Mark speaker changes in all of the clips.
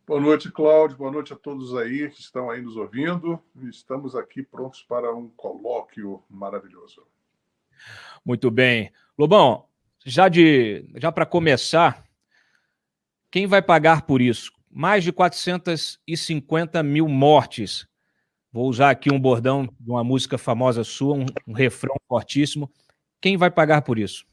Speaker 1: Boa noite, Cláudio. Boa noite a todos aí que estão aí nos ouvindo. Estamos aqui prontos para um colóquio maravilhoso.
Speaker 2: Muito bem. Lobão, já para começar, quem vai pagar por isso? Mais de 450 mil mortes. Vou usar aqui um bordão de uma música famosa sua, um refrão fortíssimo. Quem vai pagar por isso?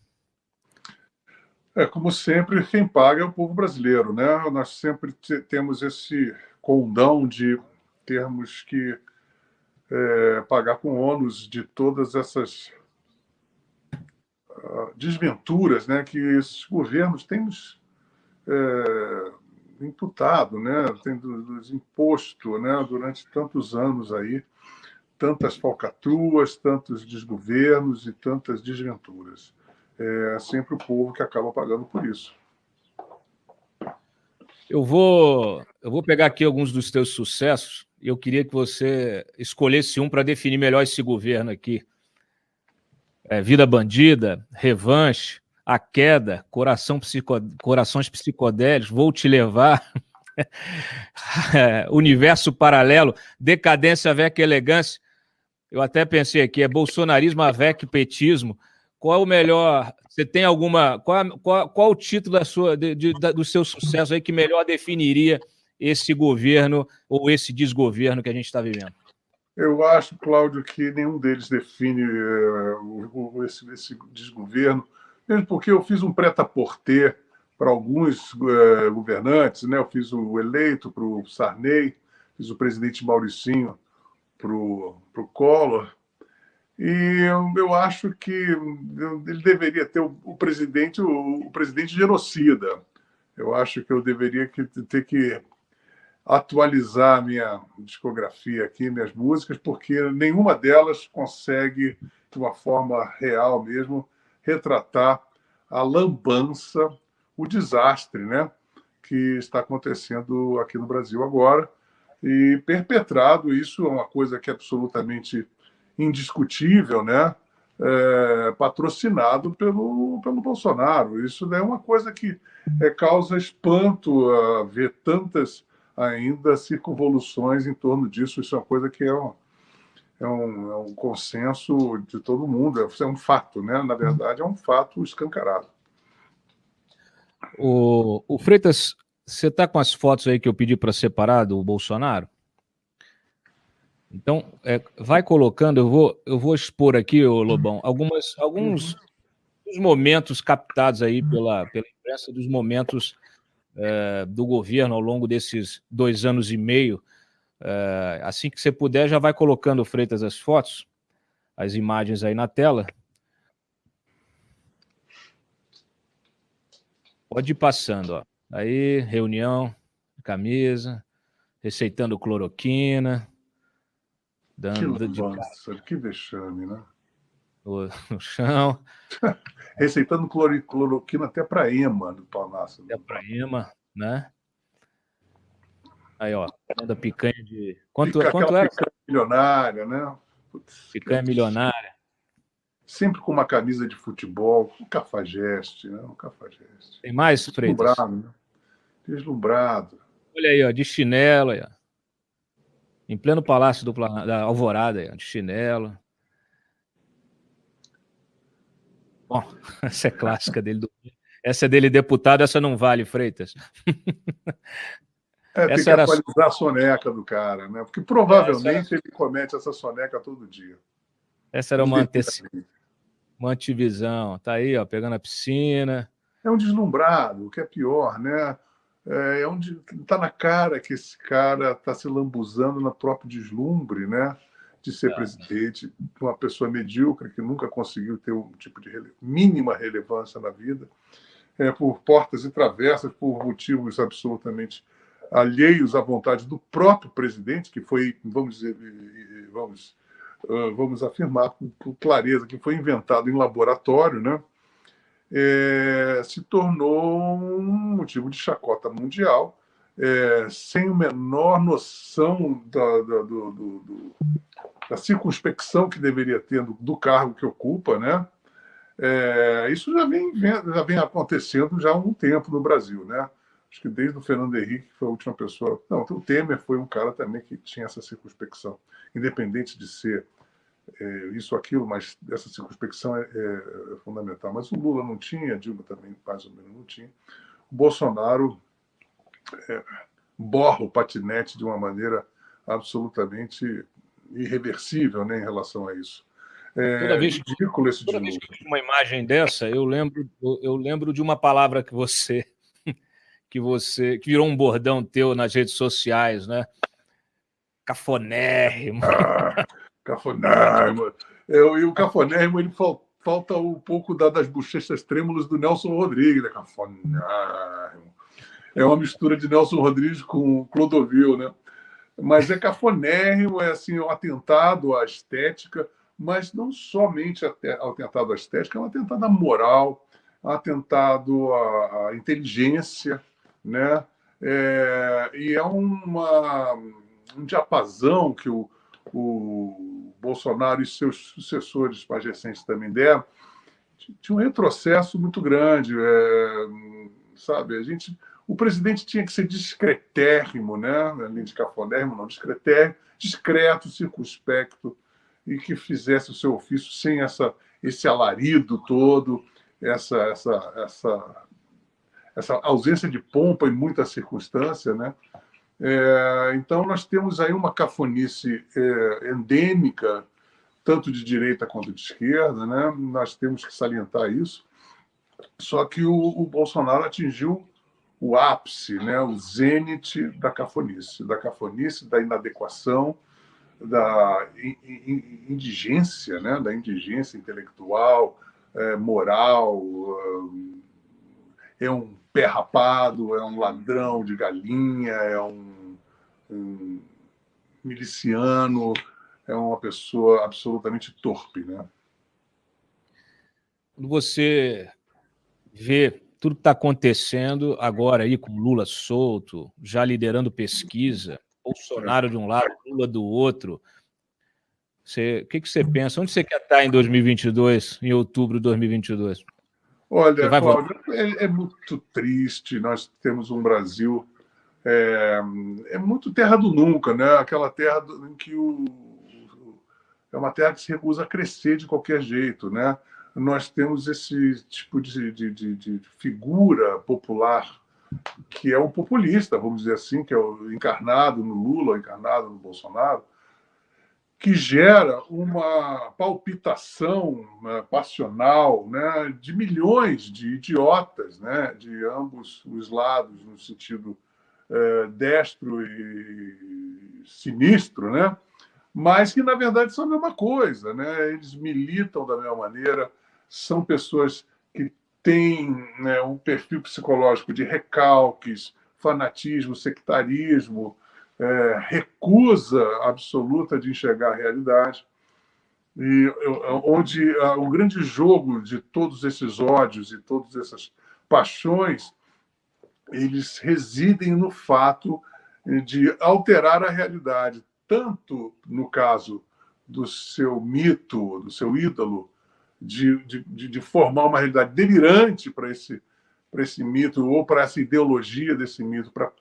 Speaker 1: Como sempre, quem paga é o povo brasileiro, né? Nós sempre temos esse condão de termos que pagar com ônus de todas essas desventuras, né, que esses governos têm nos imputado, né, têm nos imposto, né, durante tantos anos aí, tantas falcatruas, tantos desgovernos e tantas desventuras. É sempre o povo que acaba pagando por isso.
Speaker 2: Eu vou pegar aqui alguns dos teus sucessos e eu queria que você escolhesse um para definir melhor esse governo aqui. Vida Bandida, Revanche, A Queda, Corações Psicodélicos, Vou Te Levar, Universo Paralelo, Decadência avec Elegância. Eu até pensei aqui, bolsonarismo avec petismo. Qual é o melhor? Você tem alguma... Qual o título do seu sucesso aí que melhor definiria esse governo ou esse desgoverno que a gente está vivendo?
Speaker 1: Eu acho, Cláudio, que nenhum deles define esse desgoverno, mesmo porque eu fiz um prêt-à-porter para alguns governantes, né? Eu fiz o eleito para o Sarney, fiz o presidente Mauricinho para o Collor, e eu acho que ele deveria ter o presidente genocida. Eu acho que eu deveria ter que atualizar a minha discografia aqui, minhas músicas, porque nenhuma delas consegue, de uma forma real mesmo, retratar a lambança, o desastre, né, que está acontecendo aqui no Brasil agora. E perpetrado, isso é uma coisa que é absolutamente indiscutível, né? Patrocinado pelo Bolsonaro. Isso é uma coisa que causa espanto ver tantas ainda circunvoluções em torno disso. Isso é uma coisa que é um consenso de todo mundo. É um fato, né? Na verdade, é um fato escancarado.
Speaker 2: O Freitas, você está com as fotos aí que eu pedi para separar do Bolsonaro? Então, vai colocando, eu vou expor aqui, Lobão, alguns dos momentos captados aí pela imprensa, dos momentos do governo ao longo desses 2 anos e meio. Assim que você puder, já vai colocando, Freitas, as fotos, as imagens aí na tela. Pode ir passando, ó. Aí, reunião, camisa, receitando cloroquina, dando
Speaker 1: que vexame, né?
Speaker 2: No chão.
Speaker 1: Receitando cloroquina até para ema do Palácio.
Speaker 2: Até para ema, né? Aí, ó, da picanha de... Quanto era?
Speaker 1: Picanha milionária, né?
Speaker 2: Putz, picanha milionária.
Speaker 1: Sempre com uma camisa de futebol, um cafajeste, né? Um cafajeste.
Speaker 2: Tem mais, Freitas?
Speaker 1: Deslumbrado, né? Deslumbrado.
Speaker 2: Olha aí, ó, de chinelo, aí, ó. Em pleno Palácio da Alvorada, aí, ó, de chinelo. Bom, essa é clássica dele. Essa é dele deputado, essa não vale, Freitas.
Speaker 1: Tem que atualizar a soneca do cara, né? Porque provavelmente ele comete essa soneca todo dia.
Speaker 2: Essa era uma antivisão. Tá aí, ó, pegando a piscina.
Speaker 1: É um deslumbrado, o que é pior, né? Está na cara que esse cara está se lambuzando no próprio deslumbre, né? De ser presidente, uma pessoa medíocre que nunca conseguiu ter um tipo de mínima relevância na vida, por portas e travessas, por motivos absolutamente alheios à vontade do próprio presidente, que foi, vamos afirmar com clareza, que foi inventado em laboratório, né? Se tornou um motivo de chacota mundial, sem a menor noção da circunspecção que deveria ter do cargo que ocupa, né? Isso já vem acontecendo já há algum tempo no Brasil, né? Acho que desde o Fernando Henrique, que foi a última pessoa. Não, o Temer foi um cara também que tinha essa circunspecção, independente de ser isso ou aquilo, mas essa circunspecção é fundamental. Mas o Lula não tinha, Dilma também mais ou menos não tinha. O Bolsonaro borra o patinete de uma maneira absolutamente irreversível, né, em relação a isso.
Speaker 2: Toda vez
Speaker 1: ridículo esse
Speaker 2: que eu vejo uma imagem dessa, eu lembro de uma palavra que que virou um bordão teu nas redes sociais, né? Cafonérrimo.
Speaker 1: Cafonérrimo. E o cafonérrimo, ele falta um pouco das bochechas trêmulas do Nelson Rodrigues, né? Cafonérrimo. É uma mistura de Nelson Rodrigues com Clodovil, né? Mas é cafonérrimo, é assim, um atentado à estética, mas não somente atentado à estética, é um atentado à moral, um atentado à inteligência, né? E é um diapasão que o Bolsonaro e seus sucessores mais recentes também deram, tinha um retrocesso muito grande, sabe? O presidente tinha que ser discretérrimo, né? Além de cafonérrimo, não, discretérrimo, discreto, circunspecto, e que fizesse o seu ofício sem esse alarido todo, essa ausência de pompa em muita circunstância, né? Então, nós temos aí uma cafonice endêmica, tanto de direita quanto de esquerda, né? Nós temos que salientar isso. Só que o Bolsonaro atingiu o ápice, né? O zênite da cafonice, da inadequação, da indigência, né? Da indigência intelectual, moral, é um pé rapado, é um ladrão de galinha, é um miliciano, é uma pessoa absolutamente torpe, né?
Speaker 2: Quando você vê tudo que está acontecendo agora aí com Lula solto, já liderando pesquisa, Bolsonaro de um lado, Lula do outro, o que você pensa? Onde você quer estar em 2022, em outubro de 2022?
Speaker 1: Olha, Cláudio, é muito triste. Nós temos um Brasil muito terra do nunca, né? Aquela terra em que é uma terra que se recusa a crescer de qualquer jeito, né? Nós temos esse tipo de figura popular que é o populista, vamos dizer assim, que é o encarnado no Lula, encarnado no Bolsonaro, que gera uma palpitação, né, passional, né, de milhões de idiotas, né, de ambos os lados, no sentido destro e sinistro, né, mas que, na verdade, são a mesma coisa. Né, eles militam da mesma maneira, são pessoas que têm, né, um perfil psicológico de recalques, fanatismo, sectarismo, recusa absoluta de enxergar a realidade, e onde o grande jogo de todos esses ódios e todas essas paixões, eles residem no fato de alterar a realidade, tanto no caso do seu mito, do seu ídolo, de formar uma realidade delirante para esse mito ou para essa ideologia desse mito, para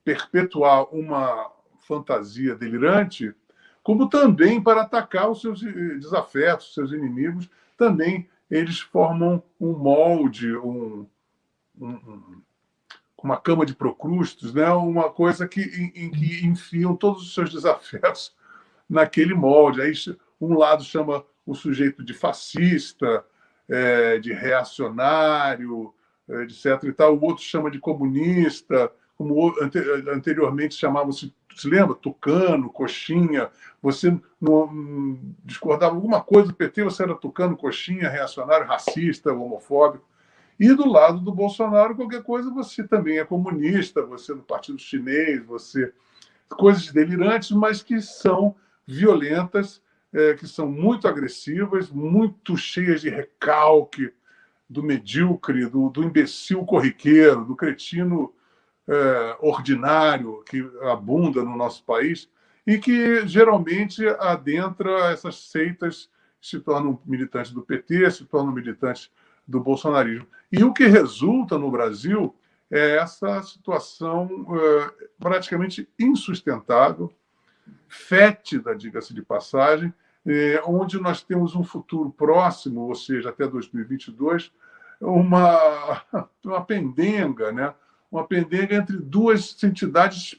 Speaker 1: perpetuar uma fantasia delirante, como também para atacar os seus desafetos, seus inimigos. Também eles formam um molde, uma cama de Procrustes, né? Uma coisa em que enfiam todos os seus desafetos naquele molde. Aí um lado chama o sujeito de fascista, de reacionário, etc. E tal. O outro chama de comunista, como anteriormente chamavam-se, se lembra? Tucano, coxinha. Você não discordava alguma coisa do PT, você era tucano, coxinha, reacionário, racista, homofóbico. E do lado do Bolsonaro, qualquer coisa, você também é comunista, você é do Partido Chinês, você... Coisas delirantes, mas que são violentas, que são muito agressivas, muito cheias de recalque, do medíocre, do imbecil corriqueiro, do cretino ordinário que abunda no nosso país e que geralmente adentra essas seitas, se tornam militantes do PT, se tornam militantes do bolsonarismo. E o que resulta no Brasil é essa situação praticamente insustentável, fétida, diga-se de passagem, onde nós temos um futuro próximo, ou seja, até 2022, uma pendenga, né? Uma pendenga entre duas entidades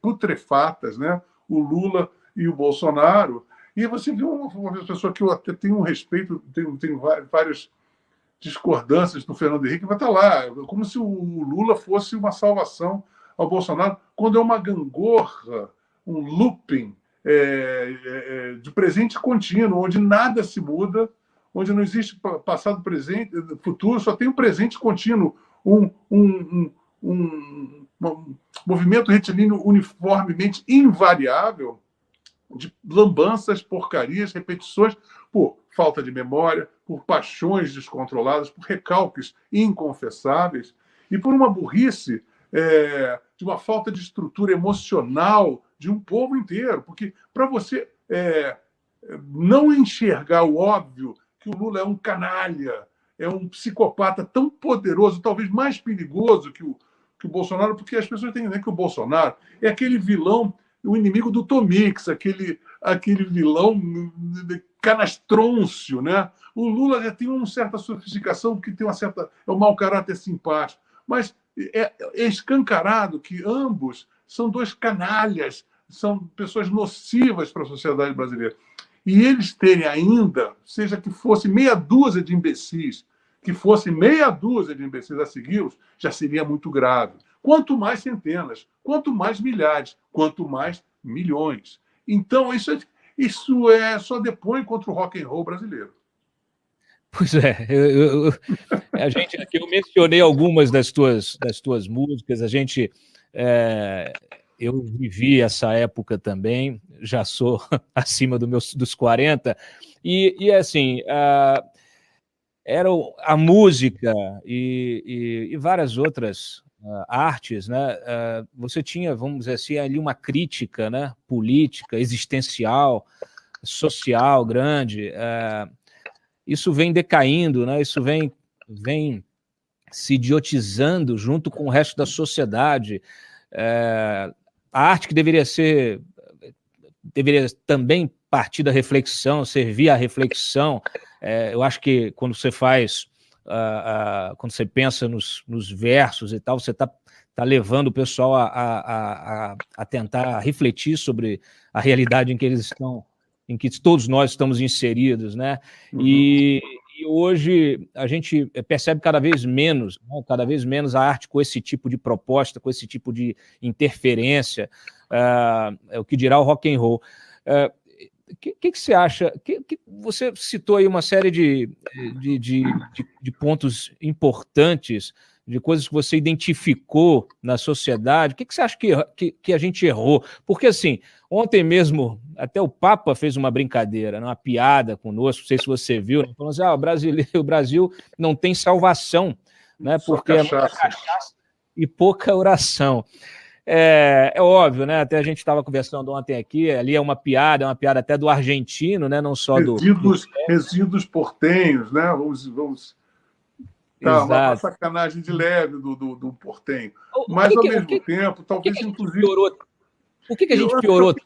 Speaker 1: putrefatas, né? O Lula e o Bolsonaro. E você viu uma pessoa que eu até tenho um respeito, tenho várias discordâncias do Fernando Henrique, vai estar lá, como se o Lula fosse uma salvação ao Bolsonaro, quando é uma gangorra, um looping de presente contínuo, onde nada se muda, onde não existe passado, presente, futuro, só tem um presente contínuo, um movimento retilíneo uniformemente invariável, de lambanças, porcarias, repetições, por falta de memória, por paixões descontroladas, por recalques inconfessáveis e por uma burrice de uma falta de estrutura emocional de um povo inteiro. Porque para você não enxergar o óbvio que o Lula é um canalha, é um psicopata tão poderoso, talvez mais perigoso que o Bolsonaro, porque as pessoas têm que entender que o Bolsonaro é aquele vilão, o inimigo do Tomix, aquele vilão canastrôncio, né? O Lula já tem uma certa sofisticação, que tem é um mau caráter simpático, mas é escancarado que ambos são dois canalhas, são pessoas nocivas para a sociedade brasileira. E eles terem ainda, seja que fosse meia dúzia de imbecis, a segui-los, já seria muito grave. Quanto mais centenas, quanto mais milhares, quanto mais milhões. Então, isso só depõe contra o rock and roll brasileiro.
Speaker 2: Pois é, eu mencionei algumas das tuas músicas, eu vivi essa época também, já sou acima dos 40, e assim, era a música e várias outras artes, né? Você tinha, vamos dizer assim, ali uma crítica, né? Política, existencial, social grande. Isso vem decaindo, né? Isso vem se idiotizando junto com o resto da sociedade. A arte que deveria também partir da reflexão, servir à reflexão. Eu acho que quando você faz, quando você pensa nos versos e tal, você está levando o pessoal a tentar refletir sobre a realidade em que eles estão, em que todos nós estamos inseridos, né? Uhum. E hoje a gente percebe cada vez menos a arte com esse tipo de proposta, com esse tipo de interferência, o que dirá o rock and roll. O que você acha? Você citou aí uma série de pontos importantes, de coisas que você identificou na sociedade. O que você acha que a gente errou? Porque, assim, ontem mesmo, até o Papa fez uma brincadeira, uma piada conosco, não sei se você viu, né? Falando assim, o Brasil não tem salvação, né? Porque é muita cachaça e pouca oração. É óbvio, né? Até a gente estava conversando ontem aqui, ali é uma piada até do argentino, né? Não só
Speaker 1: resíduos portenhos, né? Vamos uma sacanagem de leve do portenho. Mas, ao mesmo tempo, talvez, inclusive...
Speaker 2: Por que a gente piorou tanto?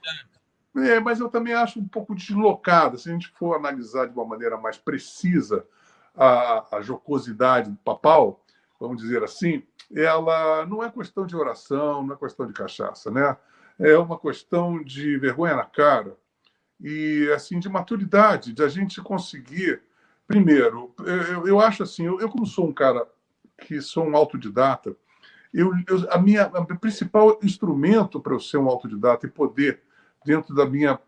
Speaker 1: Mas eu também acho um pouco deslocado. Se a gente for analisar de uma maneira mais precisa a jocosidade do papal, vamos dizer assim, ela não é questão de oração, não é questão de cachaça, né? É uma questão de vergonha na cara e, assim, de maturidade, de a gente conseguir... Primeiro, eu acho assim, eu como sou um cara que sou um autodidata, a minha principal instrumento para eu ser um autodidata e poder, dentro da minha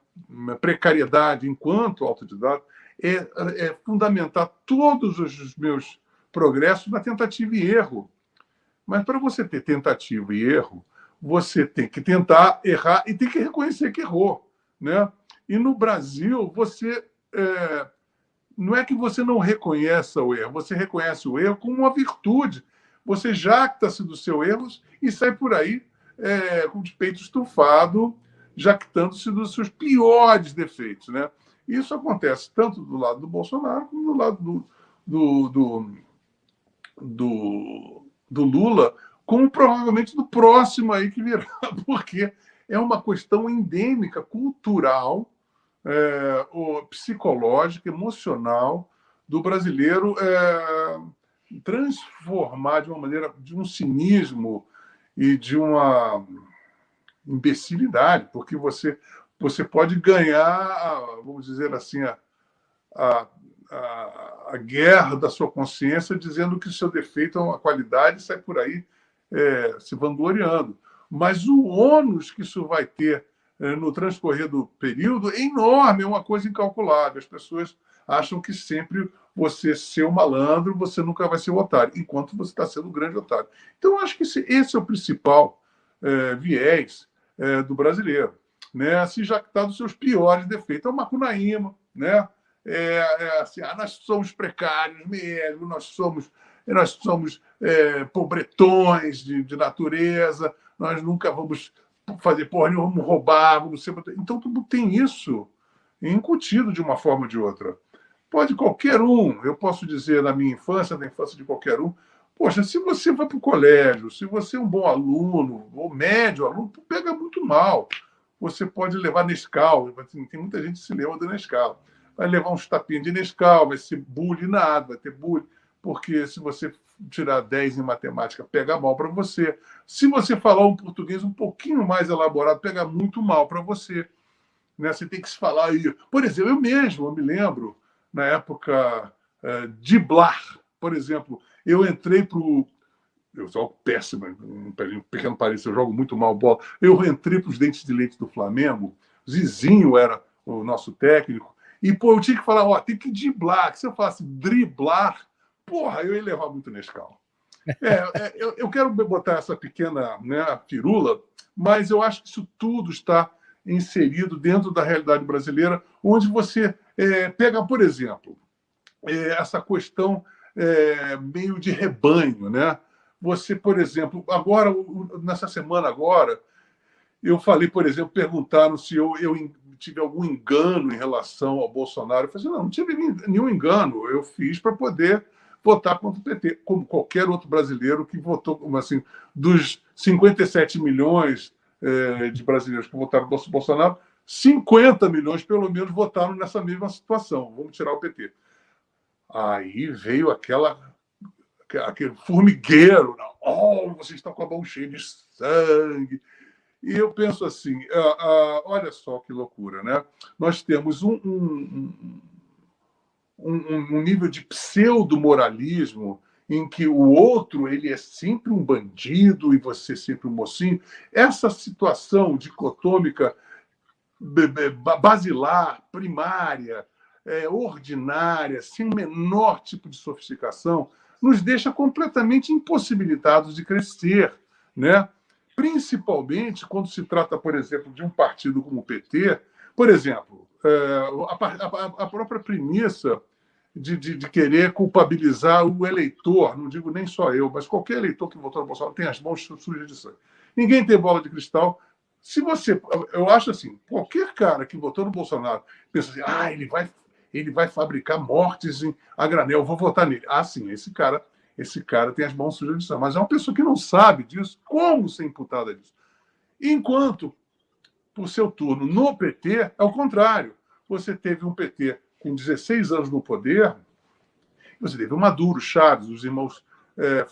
Speaker 1: precariedade enquanto autodidata, é fundamentar todos os meus progressos na tentativa e erro. Mas para você ter tentativa e erro, você tem que tentar errar e tem que reconhecer que errou, né? E no Brasil, você... não é que você não reconheça o erro, você reconhece o erro como uma virtude. Você jacta-se dos seus erros e sai por aí com o peito estufado, jactando-se dos seus piores defeitos, né? Isso acontece tanto do lado do Bolsonaro como do lado do Lula, como provavelmente do próximo aí que virá, porque é uma questão endêmica, cultural, psicológica, emocional do brasileiro transformar de uma maneira, de um cinismo e de uma imbecilidade, porque você pode ganhar, vamos dizer assim, a, a guerra da sua consciência dizendo que o seu defeito é uma qualidade e sai por aí se vangloriando. Mas o ônus que isso vai ter no transcorrer do período é enorme, é uma coisa incalculável. As pessoas acham que sempre você ser o malandro, você nunca vai ser o otário, enquanto você está sendo o grande otário. Então, eu acho que esse é o principal viés do brasileiro, né? Se jactar dos seus piores defeitos. É o macunaíma, né? Assim, nós somos precários mesmo, nós somos pobretões de natureza, nós nunca vamos fazer porra nenhuma, vamos roubar, vamos ser... Então, tudo tem isso incutido de uma forma ou de outra. Pode qualquer um, eu posso dizer na minha infância, na infância de qualquer um, poxa, se você vai para o colégio, se você é um bom aluno, ou médio aluno, tu pega muito mal. Você pode levar Nescau, tem muita gente que se lembra do Nescau. Vai levar uns tapinhas de Nescau, vai ser bullying nada, vai ter bullying, porque se você tirar 10 em matemática, pega mal para você. Se você falar um português um pouquinho mais elaborado, pega muito mal para você. Né? Você tem que se falar aí. Por exemplo, eu me lembro, na época de Blar, por exemplo, eu entrei para o... Eu jogo péssimo, um pequeno parênteses, eu jogo muito mal bola. Eu entrei para os Dentes de Leite do Flamengo, Zizinho era o nosso técnico, e pô, eu tinha que falar, tem que driblar, que se eu falasse driblar, porra, eu ia levar muito Nescau. Eu quero botar essa pequena, né, firula, mas eu acho que isso tudo está inserido dentro da realidade brasileira, onde você pega, por exemplo, essa questão meio de rebanho, né? Você, por exemplo, agora, nessa semana agora, eu falei, por exemplo, perguntaram se eu tive algum engano em relação ao Bolsonaro. Eu falei assim, não tive nenhum engano. Eu fiz para poder votar contra o PT, como qualquer outro brasileiro que votou, assim, dos 57 milhões de brasileiros que votaram no Bolsonaro, 50 milhões, pelo menos, votaram nessa mesma situação. Vamos tirar o PT. Aí veio aquele formigueiro. Vocês estão com a mão cheia de sangue. E eu penso assim, olha só que loucura, né? Nós temos um nível de pseudo-moralismo em que o outro ele é sempre um bandido e você sempre um mocinho. Essa situação dicotômica, basilar, primária, ordinária, sem o menor tipo de sofisticação, nos deixa completamente impossibilitados de crescer, né? Principalmente quando se trata, por exemplo, de um partido como o PT. Por exemplo, a própria premissa de querer culpabilizar o eleitor, não digo nem só eu, mas qualquer eleitor que votou no Bolsonaro tem as mãos sujas de sangue. Ninguém tem bola de cristal. Eu acho assim, qualquer cara que votou no Bolsonaro pensa assim, ele vai fabricar mortes a granel, vou votar nele. Sim, esse cara tem as mãos sujas de sangue. Mas é uma pessoa que não sabe disso, como ser imputada disso. Enquanto, por seu turno no PT, é o contrário. Você teve um PT com 16 anos no poder, você teve o Maduro, Chaves, os irmãos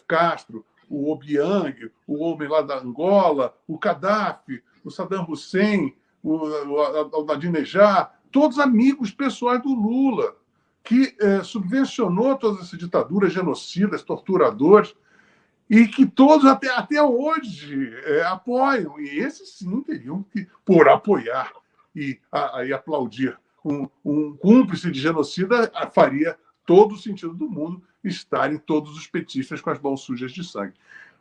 Speaker 1: Castro, o Obiang, o homem lá da Angola, o Gaddafi, o Saddam Hussein, o Ahmadinejad, todos amigos pessoais do Lula, que subvencionou todas essas ditaduras genocidas, torturadores, e que todos até hoje apoiam. E esses sim teriam que, por apoiar e aplaudir um cúmplice de genocida, faria todo o sentido do mundo estarem todos os petistas com as mãos sujas de sangue.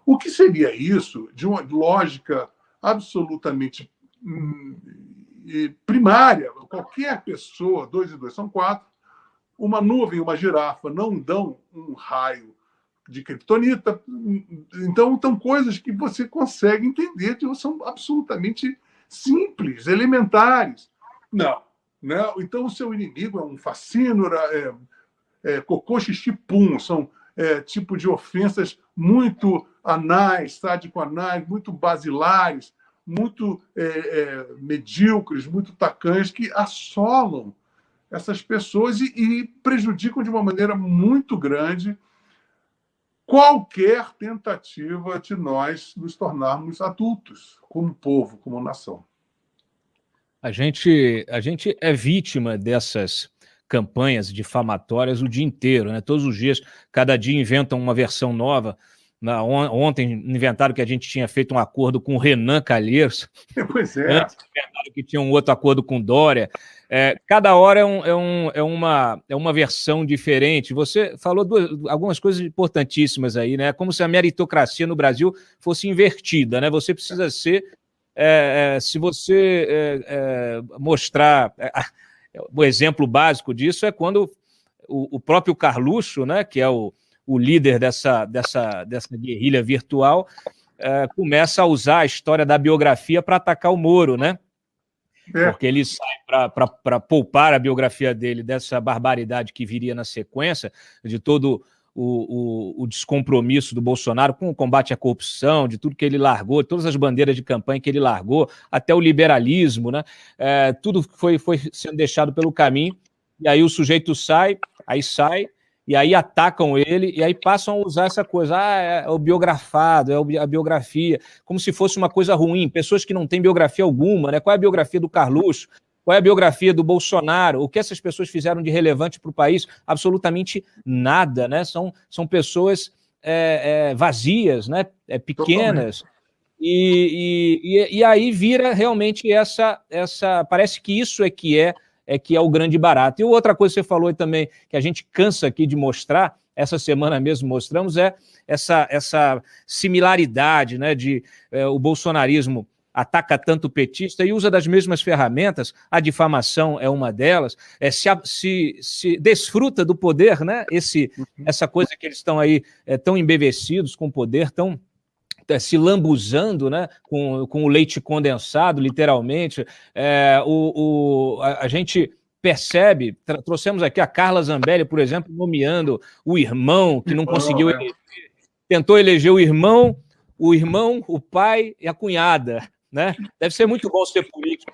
Speaker 1: O que seria isso de uma lógica absolutamente primária? Qualquer pessoa, 2 e 2 são 4, uma nuvem e uma girafa não dão um raio de kriptonita. Então, são coisas que você consegue entender, que são absolutamente simples, elementares. Não. Então, o seu inimigo é um facínora, cocô, xixi, pum. São tipo de ofensas muito anais, sádico-anais, muito basilares, muito medíocres, muito tacanhos, que assolam essas pessoas e prejudicam de uma maneira muito grande qualquer tentativa de nós nos tornarmos adultos, como povo, como nação.
Speaker 2: A gente é vítima dessas campanhas difamatórias o dia inteiro, né? Todos os dias, cada dia inventam uma versão nova. Ontem inventaram que a gente tinha feito um acordo com o Renan Calheiros.
Speaker 1: Pois é.
Speaker 2: Antes inventaram que tinha um outro acordo com Dória. Cada hora é uma versão diferente. Você falou algumas coisas importantíssimas aí, né? Como se a meritocracia no Brasil fosse invertida, né? Você precisa ser... se você mostrar... o exemplo básico disso é quando o próprio Carluxo, né, que é o líder dessa guerrilha virtual, começa a usar a história da biografia para atacar o Moro, né? Porque ele sai para poupar a biografia dele dessa barbaridade que viria na sequência, de todo o descompromisso do Bolsonaro com o combate à corrupção, de tudo que ele largou, todas as bandeiras de campanha que ele largou, até o liberalismo, né? Tudo foi sendo deixado pelo caminho, e aí o sujeito sai, e aí atacam ele, e aí passam a usar essa coisa, é o biografado, é a biografia, como se fosse uma coisa ruim, pessoas que não têm biografia alguma, né? Qual é a biografia do Carluxo? Qual é a biografia do Bolsonaro? O que essas pessoas fizeram de relevante para o país? Absolutamente nada, né? São pessoas vazias, né? Pequenas. E aí vira realmente essa... Parece que isso é que é o grande barato. E outra coisa que você falou também, que a gente cansa aqui de mostrar, essa semana mesmo mostramos, é essa similaridade, né? O bolsonarismo ataca tanto o petista e usa das mesmas ferramentas, a difamação é uma delas, se desfruta do poder, né? Essa coisa que eles estão aí tão embevecidos com o poder, tão se lambuzando, né, com o leite condensado, literalmente. A gente percebe, trouxemos aqui a Carla Zambelli, por exemplo, nomeando o irmão, que não conseguiu eleger, tentou eleger o irmão, o pai e a cunhada, né? Deve ser muito bom ser político.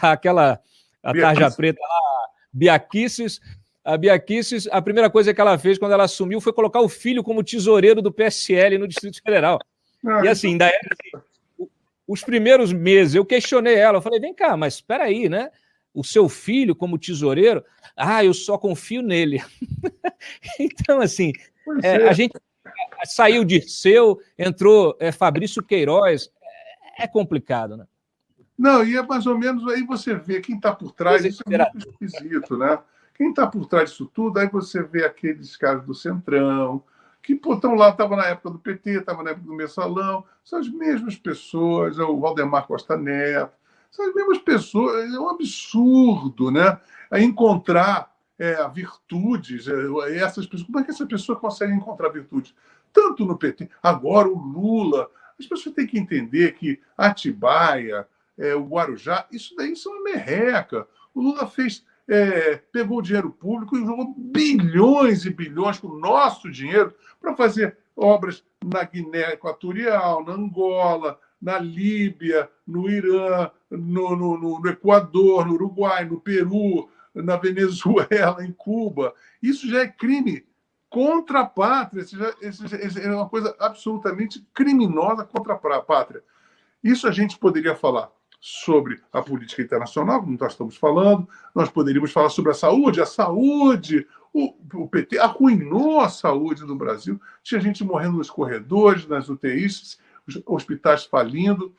Speaker 2: Aquela tarja preta lá, Biaquices, a primeira coisa que ela fez quando ela assumiu foi colocar o filho como tesoureiro do PSL no Distrito Federal. E assim, ainda os primeiros meses eu questionei ela, eu falei, vem cá, mas espera aí, né? O seu filho como tesoureiro? Eu só confio nele. Então, assim, a gente saiu Dirceu, entrou Fabrício Queiroz, é complicado, né?
Speaker 1: Não, e é mais ou menos aí você vê quem está por trás, isso é muito esquisito, né? Quem está por trás disso tudo, aí você vê aqueles caras do Centrão, que estão lá, estavam na época do PT, estavam na época do Mensalão, são as mesmas pessoas, o Valdemar Costa Neto, são as mesmas pessoas, é um absurdo, né? Encontrar virtudes, essas pessoas, como é que essa pessoa consegue encontrar virtudes? Tanto no PT, agora o Lula, as pessoas têm que entender que Atibaia, o Guarujá, isso daí são uma merreca. O Lula pegou o dinheiro público e jogou bilhões e bilhões com o nosso dinheiro para fazer obras na Guiné Equatorial, na Angola, na Líbia, no Irã, no Equador, no Uruguai, no Peru, na Venezuela, em Cuba. Isso já é crime contra a pátria. Isso é uma coisa absolutamente criminosa contra a pátria. Isso a gente poderia falar sobre a política internacional, como nós estamos falando, nós poderíamos falar sobre a saúde. O PT arruinou a saúde no Brasil, tinha gente morrendo nos corredores, nas UTIs, os hospitais falindo,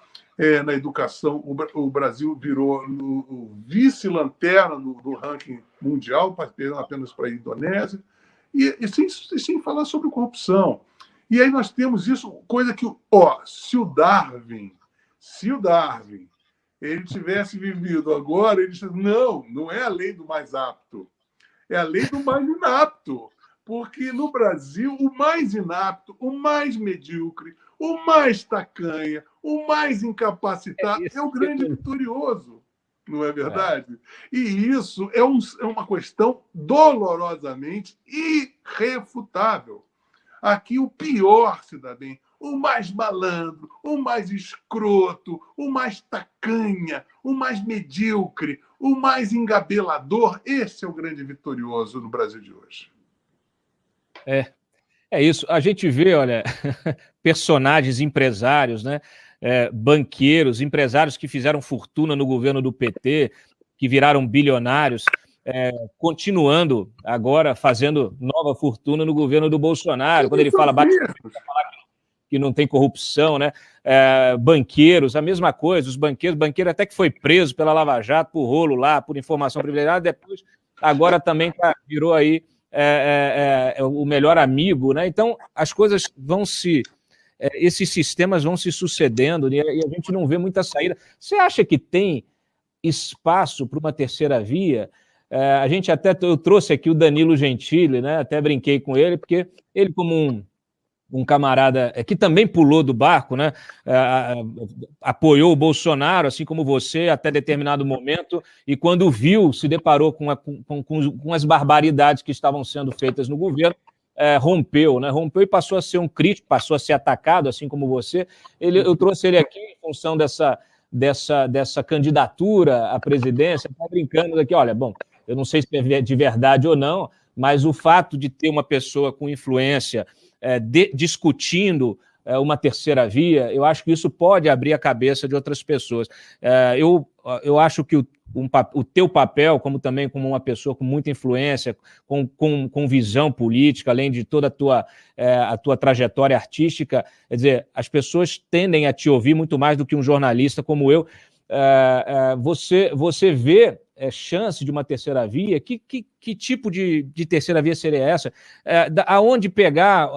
Speaker 1: na educação, o Brasil virou o vice-lanterna do ranking mundial, perdendo apenas para a Indonésia, e sem falar sobre corrupção. E aí nós temos isso, coisa que, se o Darwin ele tivesse vivido agora, ele disse, não é a lei do mais apto, é a lei do mais inapto. Porque no Brasil, o mais inapto, o mais medíocre, o mais tacanha, o mais incapacitado é o grande vitorioso. Não é verdade? E isso é uma questão dolorosamente irrefutável. Aqui o pior se dá bem, o mais malandro, o mais escroto, o mais tacanha, o mais medíocre, o mais engabelador, esse é o grande vitorioso no Brasil de hoje.
Speaker 2: É isso. A gente vê, olha, personagens, empresários, né? Banqueiros, empresários que fizeram fortuna no governo do PT, que viraram bilionários, continuando agora fazendo nova fortuna no governo do Bolsonaro. Quando ele fala que não tem corrupção, né? Banqueiros, a mesma coisa, os banqueiros até que foi preso pela Lava Jato por rolo lá, por informação privilegiada, depois agora também virou aí o melhor amigo, né? Então as coisas esses sistemas vão se sucedendo, né? E a gente não vê muita saída. Você acha que tem espaço para uma terceira via? Eu trouxe aqui o Danilo Gentili, né? Até brinquei com ele, porque ele, como um camarada que também pulou do barco, né? Apoiou o Bolsonaro, assim como você, até determinado momento, e quando viu, se deparou com as barbaridades que estavam sendo feitas no governo, rompeu, né? Rompeu e passou a ser um crítico, passou a ser atacado, assim como você. Eu trouxe ele aqui em função dessa candidatura à presidência, está brincando aqui, olha, bom, eu não sei se é de verdade ou não, mas o fato de ter uma pessoa com influência discutindo uma terceira via, eu acho que isso pode abrir a cabeça de outras pessoas. Eu acho que o teu papel, como também como uma pessoa com muita influência, com visão política, além de toda a tua trajetória artística, quer dizer, as pessoas tendem a te ouvir muito mais do que um jornalista como eu. Você vê chance de uma terceira via? Que tipo de terceira via seria essa? Aonde pegar?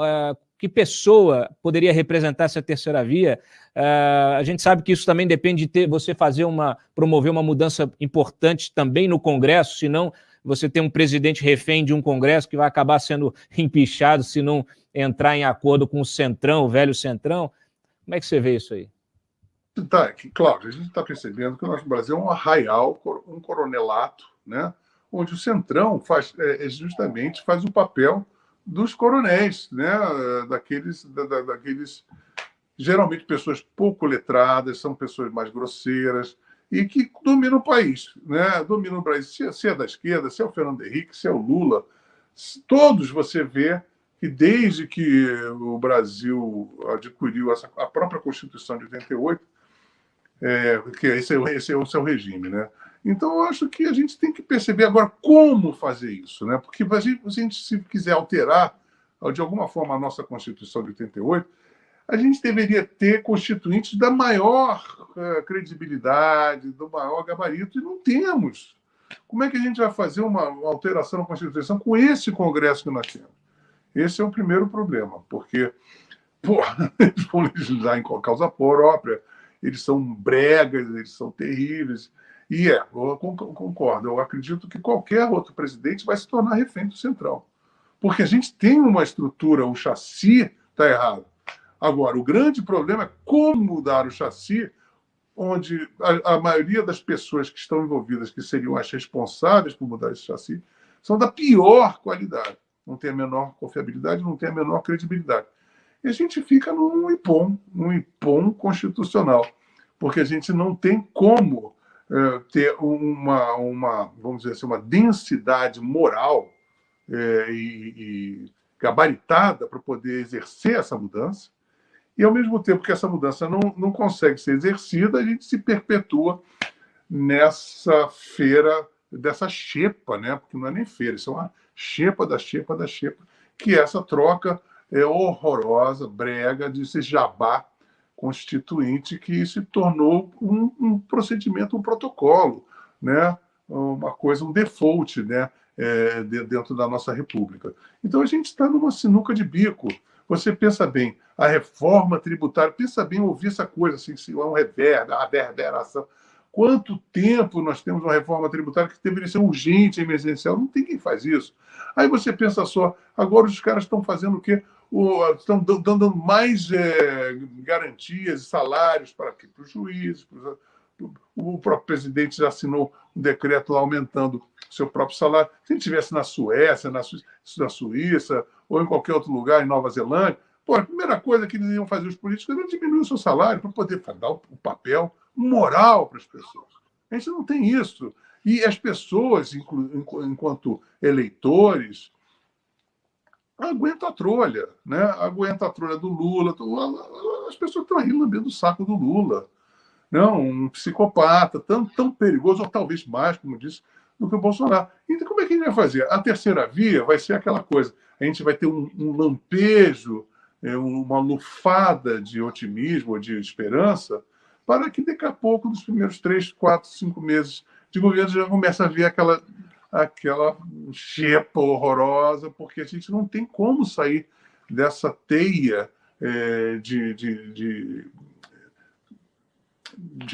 Speaker 2: Que pessoa poderia representar essa terceira via? A gente sabe que isso também depende de você promover uma mudança importante também no Congresso, senão você tem um presidente refém de um Congresso que vai acabar sendo empichado se não entrar em acordo com o Centrão, o velho Centrão. Como é que você vê isso aí?
Speaker 1: Cláudio, a gente está percebendo que o nosso Brasil é um arraial, um coronelato, né? Onde o Centrão justamente faz o papel dos coronéis, né? Daqueles geralmente pessoas pouco letradas, são pessoas mais grosseiras e que dominam o país, né? Dominam o país, se é da esquerda, se é o Fernando Henrique, se é o Lula, todos você vê que desde que o Brasil adquiriu a própria Constituição de 88, que esse é o regime, né? Então, eu acho que a gente tem que perceber agora como fazer isso, né? Porque se quiser alterar, de alguma forma, a nossa Constituição de 88, a gente deveria ter constituintes da maior credibilidade, do maior gabarito, e não temos. Como é que a gente vai fazer uma alteração na Constituição com esse Congresso que nós temos? Esse é o primeiro problema, porque eles vão legislar em causa própria, eles são bregas, eles são terríveis. E eu concordo, eu acredito que qualquer outro presidente vai se tornar refém do Centrão. Porque a gente tem uma estrutura, o chassi está errado. Agora, o grande problema é como mudar o chassi, onde a maioria das pessoas que estão envolvidas, que seriam as responsáveis por mudar esse chassi, são da pior qualidade. Não tem a menor confiabilidade, não tem a menor credibilidade. E a gente fica num IPOM constitucional, porque a gente não tem como ter vamos dizer assim, uma densidade moral e gabaritada para poder exercer essa mudança, e ao mesmo tempo que essa mudança não consegue ser exercida, a gente se perpetua nessa feira, dessa xepa, né? Porque não é nem feira, isso é uma xepa da xepa da xepa, que é essa troca horrorosa, brega, desse jabá constituinte que se tornou um procedimento, um protocolo, né? Uma coisa, um default, né? Dentro da nossa República. Então a gente está numa sinuca de bico. Você pensa bem, a reforma tributária, pensa bem ouvir essa coisa, assim, se é um reverb, a reverberação. Quanto tempo nós temos uma reforma tributária que deveria ser urgente, emergencial? Não tem quem faz isso. Aí você pensa só, agora os caras estão fazendo o quê? Estão dando mais garantias e salários para os juízes, o próprio presidente já assinou um decreto lá aumentando o seu próprio salário. Se ele estivesse na Suécia, na Suíça, ou em qualquer outro lugar, em Nova Zelândia, pô, a primeira coisa que eles iam fazer, os políticos, era diminuir o seu salário para poder dar o papel moral para as pessoas. A gente não tem isso. E as pessoas, enquanto eleitores, aguentam a trolha, né? Aguentam a trolha do Lula. As pessoas estão aí lambendo o saco do Lula. Não, um psicopata tão perigoso, ou talvez mais, como disse, do que o Bolsonaro. Então, como é que a gente vai fazer? A terceira via vai ser aquela coisa. A gente vai ter um lampejo, uma lufada de otimismo, de esperança, para que daqui a pouco, nos primeiros 3, 4, 5 meses de governo, já começa a ver aquela xepa horrorosa, porque a gente não tem como sair dessa teia de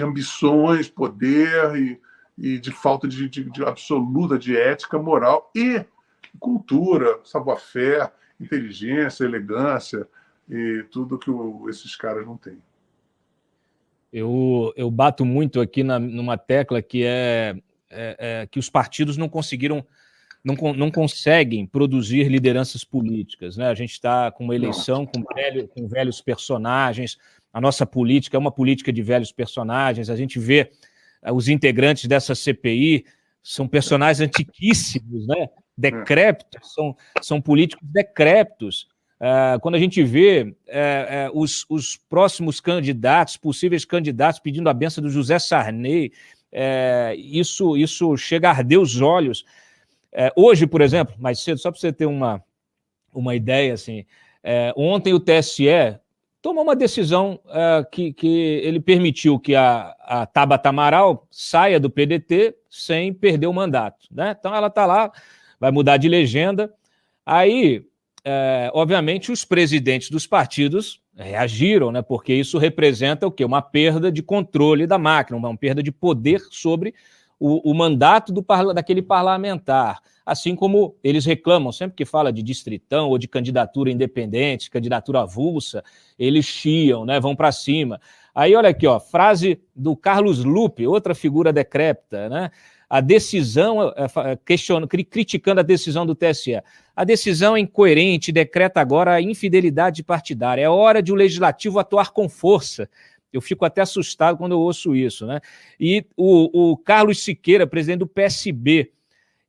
Speaker 1: ambições, poder e de falta de absoluta de ética, moral e cultura, savoir-faire, inteligência, elegância e tudo que esses caras não têm.
Speaker 2: Eu bato muito aqui numa tecla que que os partidos não conseguiram, não conseguem produzir lideranças políticas, né? A gente está com uma eleição com velhos personagens. A nossa política é uma política de velhos personagens. A gente vê os integrantes dessa CPI, são personagens antiquíssimos, né? Decrépitos, são políticos decrépitos. Quando a gente vê os próximos candidatos, possíveis candidatos, pedindo a benção do José Sarney, isso chega a arder os olhos. Hoje, por exemplo, mais cedo, só para você ter uma ideia, assim, ontem o TSE tomou uma decisão que ele permitiu que a Tabata Amaral saia do PDT sem perder o mandato, né? Então ela está lá, vai mudar de legenda. Aí, obviamente, os presidentes dos partidos reagiram, né? Porque isso representa o quê? Uma perda de controle da máquina, uma perda de poder sobre o mandato daquele parlamentar. Assim como eles reclamam, sempre que fala de distritão ou de candidatura independente, candidatura avulsa, eles chiam, né? Vão para cima. Aí, olha aqui, ó, frase do Carlos Lupe, outra figura decrépita, né? A decisão, criticando a decisão do TSE. A decisão é incoerente, decreta agora a infidelidade partidária. É hora de o legislativo atuar com força. Eu fico até assustado quando eu ouço isso, né? E o Carlos Siqueira, presidente do PSB,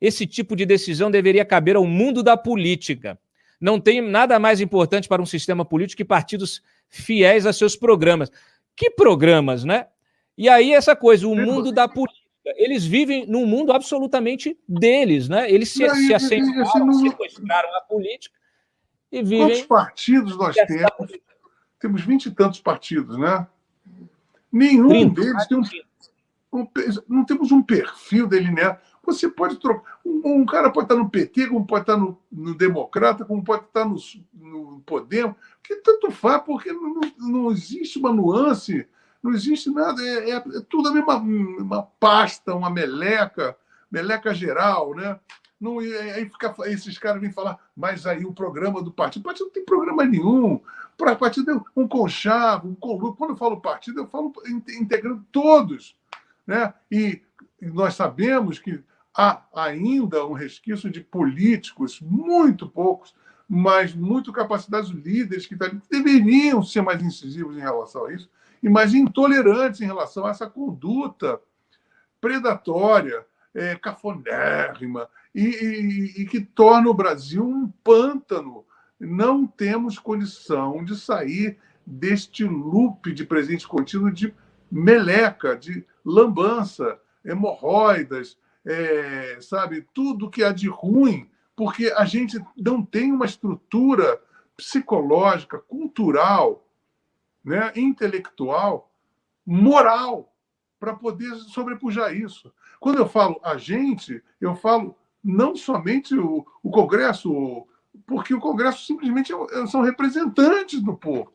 Speaker 2: esse tipo de decisão deveria caber ao mundo da política. Não tem nada mais importante para um sistema político que partidos fiéis a seus programas. Que programas, né? E aí essa coisa, o mundo da política, eles vivem num mundo absolutamente deles, né? Eles se assentaram, sequestraram a política e vivem...
Speaker 1: Quantos partidos nós temos? Temos 20 e tantos partidos, né? Nenhum 30, deles tem não temos um perfil delineado. Você pode trocar. Um cara pode estar no PT, como pode estar no Democrata, como pode estar no Podemos, que tanto faz, porque não existe uma nuance, não existe nada, é tudo a mesma pasta, uma meleca geral, né? Não, aí esses caras vêm falar, mas aí o programa do partido. O partido não tem programa nenhum. O partido é um conchavo, um conluio. Quando eu falo partido, eu falo integrando todos. Né? E nós sabemos que há ainda um resquício de políticos, muito poucos, mas muito capacitados, líderes que deveriam ser mais incisivos em relação a isso e mais intolerantes em relação a essa conduta predatória, cafonérrima, e que torna o Brasil um pântano. Não temos condição de sair deste loop de presente contínuo de meleca, de lambança, hemorroidas, sabe, tudo que há de ruim, porque a gente não tem uma estrutura psicológica, cultural, né, intelectual, moral, para poder sobrepujar isso. Quando eu falo a gente, eu falo não somente o Congresso, porque o Congresso simplesmente são representantes do povo.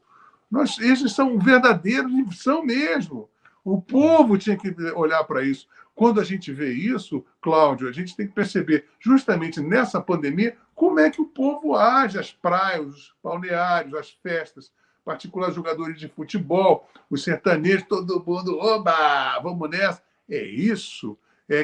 Speaker 1: Esses são verdadeiros, são mesmo. O povo tinha que olhar para isso. Quando a gente vê isso, Cláudio, a gente tem que perceber, justamente nessa pandemia, como é que o povo age, as praias, os balneários, as festas. particular jogadores de futebol, os sertanejos, todo mundo, oba, vamos nessa. É isso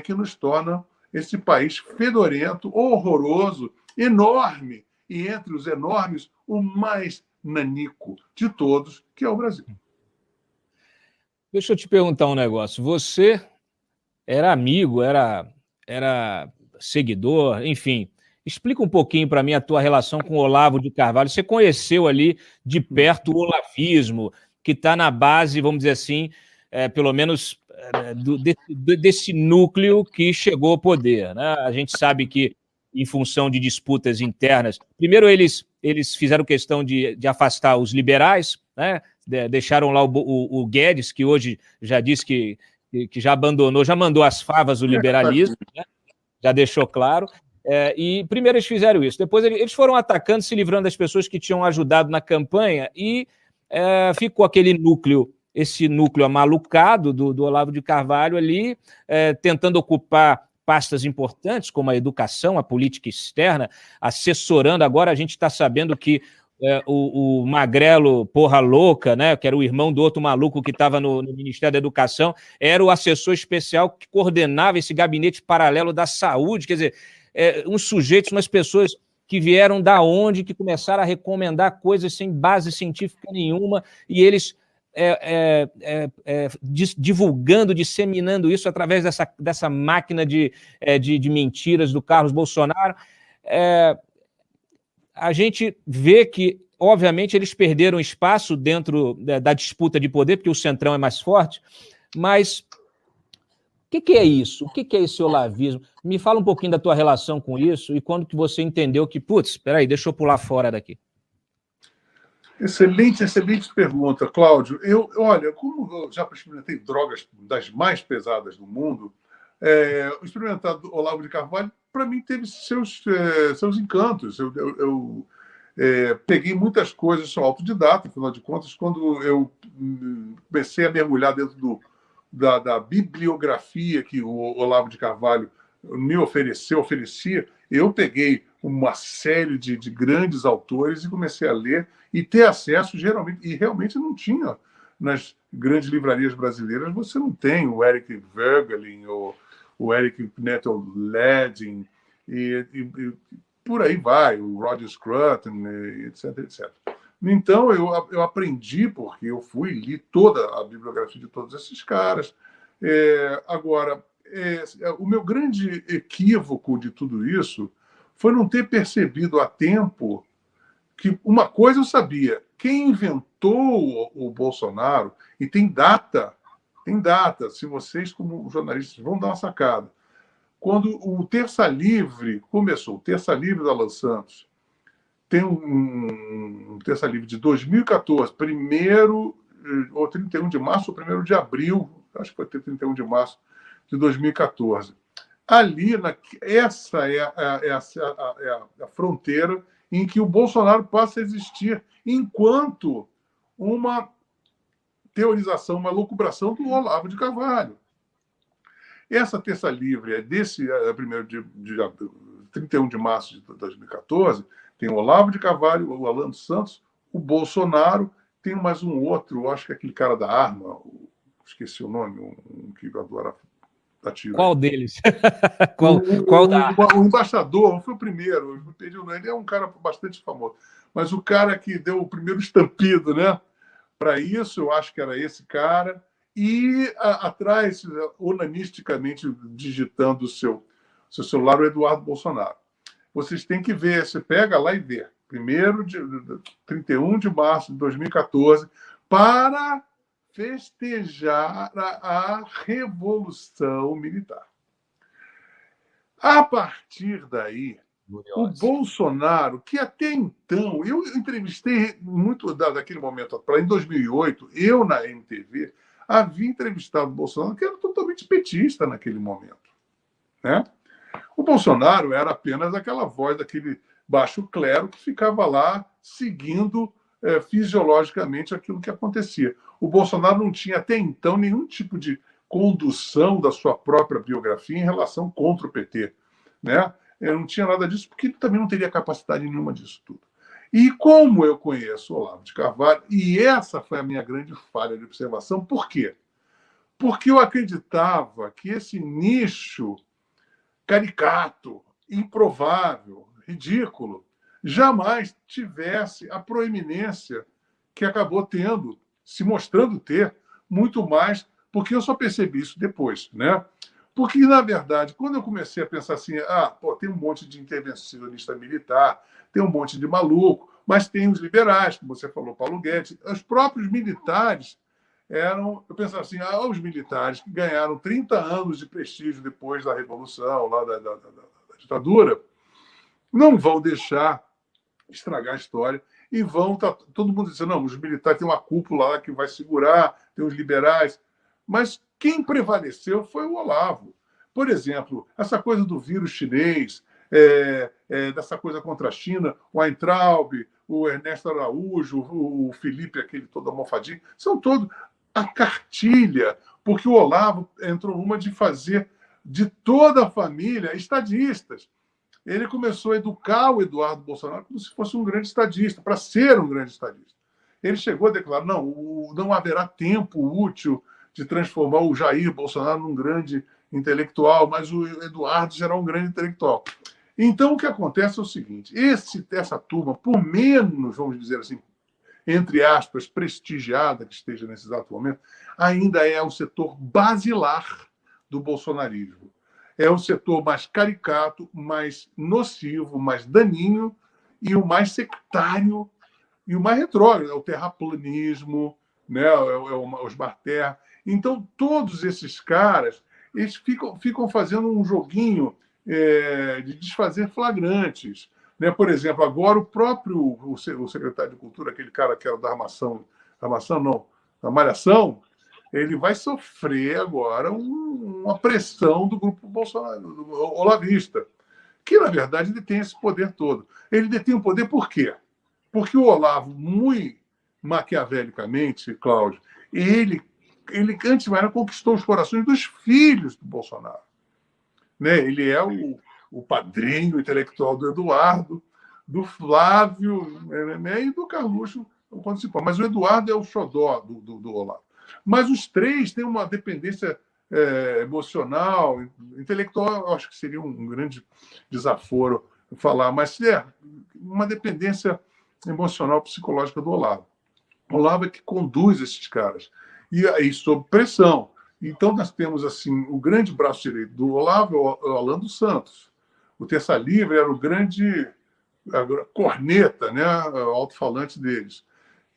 Speaker 1: que nos torna esse país fedorento, horroroso, enorme, e entre os enormes, o mais nanico de todos, que é o Brasil.
Speaker 2: Deixa eu te perguntar um negócio. Você era amigo, era seguidor, enfim. Explica um pouquinho para mim a tua relação com o Olavo de Carvalho. Você conheceu ali de perto o olavismo, que está na base, vamos dizer assim, pelo menos desse núcleo que chegou ao poder, né? A gente sabe que, em função de disputas internas, primeiro eles fizeram questão de afastar os liberais, né? Deixaram lá o Guedes, que hoje já disse que já abandonou, já mandou as favas do liberalismo, né? Já deixou claro. E primeiro eles fizeram isso, depois eles foram atacando, se livrando das pessoas que tinham ajudado na campanha, e ficou aquele núcleo, esse núcleo amalucado do Olavo de Carvalho ali, tentando ocupar pastas importantes, como a educação, a política externa, assessorando. Agora a gente está sabendo que o Magrelo Porra Louca, né, que era o irmão do outro maluco que estava no Ministério da Educação, era o assessor especial que coordenava esse gabinete paralelo da saúde. Quer dizer, uns sujeitos, umas pessoas que vieram da onde, que começaram a recomendar coisas sem base científica nenhuma, e eles divulgando, disseminando isso através dessa máquina de mentiras do Carlos Bolsonaro. A gente vê que, obviamente, eles perderam espaço dentro da disputa de poder, porque o Centrão é mais forte, mas o que é isso? O que é esse olavismo? Me fala um pouquinho da tua relação com isso e quando que você entendeu que, putz, espera aí, deixa eu pular fora daqui.
Speaker 1: Excelente pergunta, Cláudio. Olha, como eu já experimentei drogas das mais pesadas do mundo, experimentar Olavo de Carvalho, para mim, teve seus encantos. Eu peguei muitas coisas, sou autodidata, afinal de contas, quando eu comecei a mergulhar dentro da bibliografia que o Olavo de Carvalho me oferecia, eu peguei uma série de grandes autores e comecei a ler e ter acesso, geralmente, e realmente não tinha nas grandes livrarias brasileiras, você não tem o Eric Voegelin, o Eric Neto-Ledin, e por aí vai, o Roger Scruton, etc, etc. Então, eu aprendi, porque eu li toda a bibliografia de todos esses caras. Agora, o meu grande equívoco de tudo isso foi não ter percebido a tempo que uma coisa eu sabia: quem inventou o Bolsonaro, e tem data, se vocês, como jornalistas, vão dar uma sacada. Quando o Terça Livre começou, o Terça Livre da Alan Santos, tem um Terça Livre de 2014, 31 de março ou 1º de abril, acho que foi 31 de março de 2014. Ali, essa é a fronteira em que o Bolsonaro passa a existir enquanto uma teorização, uma lucubração do Olavo de Carvalho. Essa Terça Livre é desse 31 de março de 2014, tem o Olavo de Carvalho, o Alan dos Santos, o Bolsonaro, tem mais um outro, acho que é aquele cara da arma, esqueci o nome, um que adora dar tiro.
Speaker 2: Qual deles?
Speaker 1: O embaixador, foi o primeiro, ele é um cara bastante famoso, mas o cara que deu o primeiro estampido, né? Para isso, eu acho que era esse cara, e atrás, onanisticamente digitando o seu celular, o Eduardo Bolsonaro. Vocês têm que ver, você pega lá e vê. 31 de março de 2014, para festejar a Revolução Militar. A partir daí, o Bolsonaro, que até então, eu entrevistei muito daquele momento, em 2008, eu na MTV, havia entrevistado o Bolsonaro, que era totalmente petista naquele momento, né? O Bolsonaro era apenas aquela voz daquele baixo clero que ficava lá seguindo fisiologicamente aquilo que acontecia. O Bolsonaro não tinha até então nenhum tipo de condução da sua própria biografia em relação contra o PT, né? Não tinha nada disso, porque ele também não teria capacidade nenhuma disso tudo. E como eu conheço o Olavo de Carvalho, e essa foi a minha grande falha de observação, por quê? Porque eu acreditava que esse nicho caricato, improvável, ridículo, jamais tivesse a proeminência que acabou tendo, se mostrando ter, muito mais, porque eu só percebi isso depois, né? Porque, na verdade, quando eu comecei a pensar assim, tem um monte de intervencionista militar, tem um monte de maluco, mas tem os liberais, como você falou, Paulo Guedes, os próprios militares eu pensava assim, os militares que ganharam 30 anos de prestígio depois da Revolução, lá da ditadura, não vão deixar estragar a história e vão todo mundo dizendo, não, os militares têm uma cúpula lá que vai segurar, tem os liberais, mas quem prevaleceu foi o Olavo. Por exemplo, essa coisa do vírus chinês, dessa coisa contra a China, o Weintraub, o Ernesto Araújo, o Felipe, aquele todo almofadinho, são todos a cartilha, porque o Olavo entrou numa de fazer de toda a família estadistas. Ele começou a educar o Eduardo Bolsonaro como se fosse um grande estadista, para ser um grande estadista. Ele chegou a declarar, não haverá tempo útil de transformar o Jair Bolsonaro num grande intelectual, mas o Eduardo será um grande intelectual. Então, o que acontece é o seguinte, essa turma, por menos, vamos dizer assim, entre aspas, prestigiada que esteja nesse exato momento, ainda é o setor basilar do bolsonarismo. É o setor mais caricato, mais nocivo, mais daninho e o mais sectário e o mais retrógrado. É o terraplanismo, né? Os Barter. Então, todos esses caras eles ficam fazendo um joguinho de desfazer flagrantes. Né? Por exemplo, agora o secretário de Cultura, aquele cara que era da da Malhação, ele vai sofrer agora uma pressão do grupo Bolsonaro, do olavista, que, na verdade, ele tem esse poder todo. Ele detém o poder por quê? Porque o Olavo, muito maquiavelicamente, Cláudio, ele antes de mais conquistou os corações dos filhos do Bolsonaro. Né? Ele é o padrinho intelectual do Eduardo, do Flávio, né? E do Carluxo, quando se pode. Mas o Eduardo é o xodó do Olavo. Mas os três têm uma dependência emocional, intelectual, eu acho que seria um grande desaforo falar, mas uma dependência emocional, psicológica do Olavo. O Olavo é que conduz esses caras. E aí, sob pressão. Então, nós temos assim o grande braço direito do Olavo é o Alan dos Santos. O Terça Livre era o grande corneta, né, o alto-falante deles.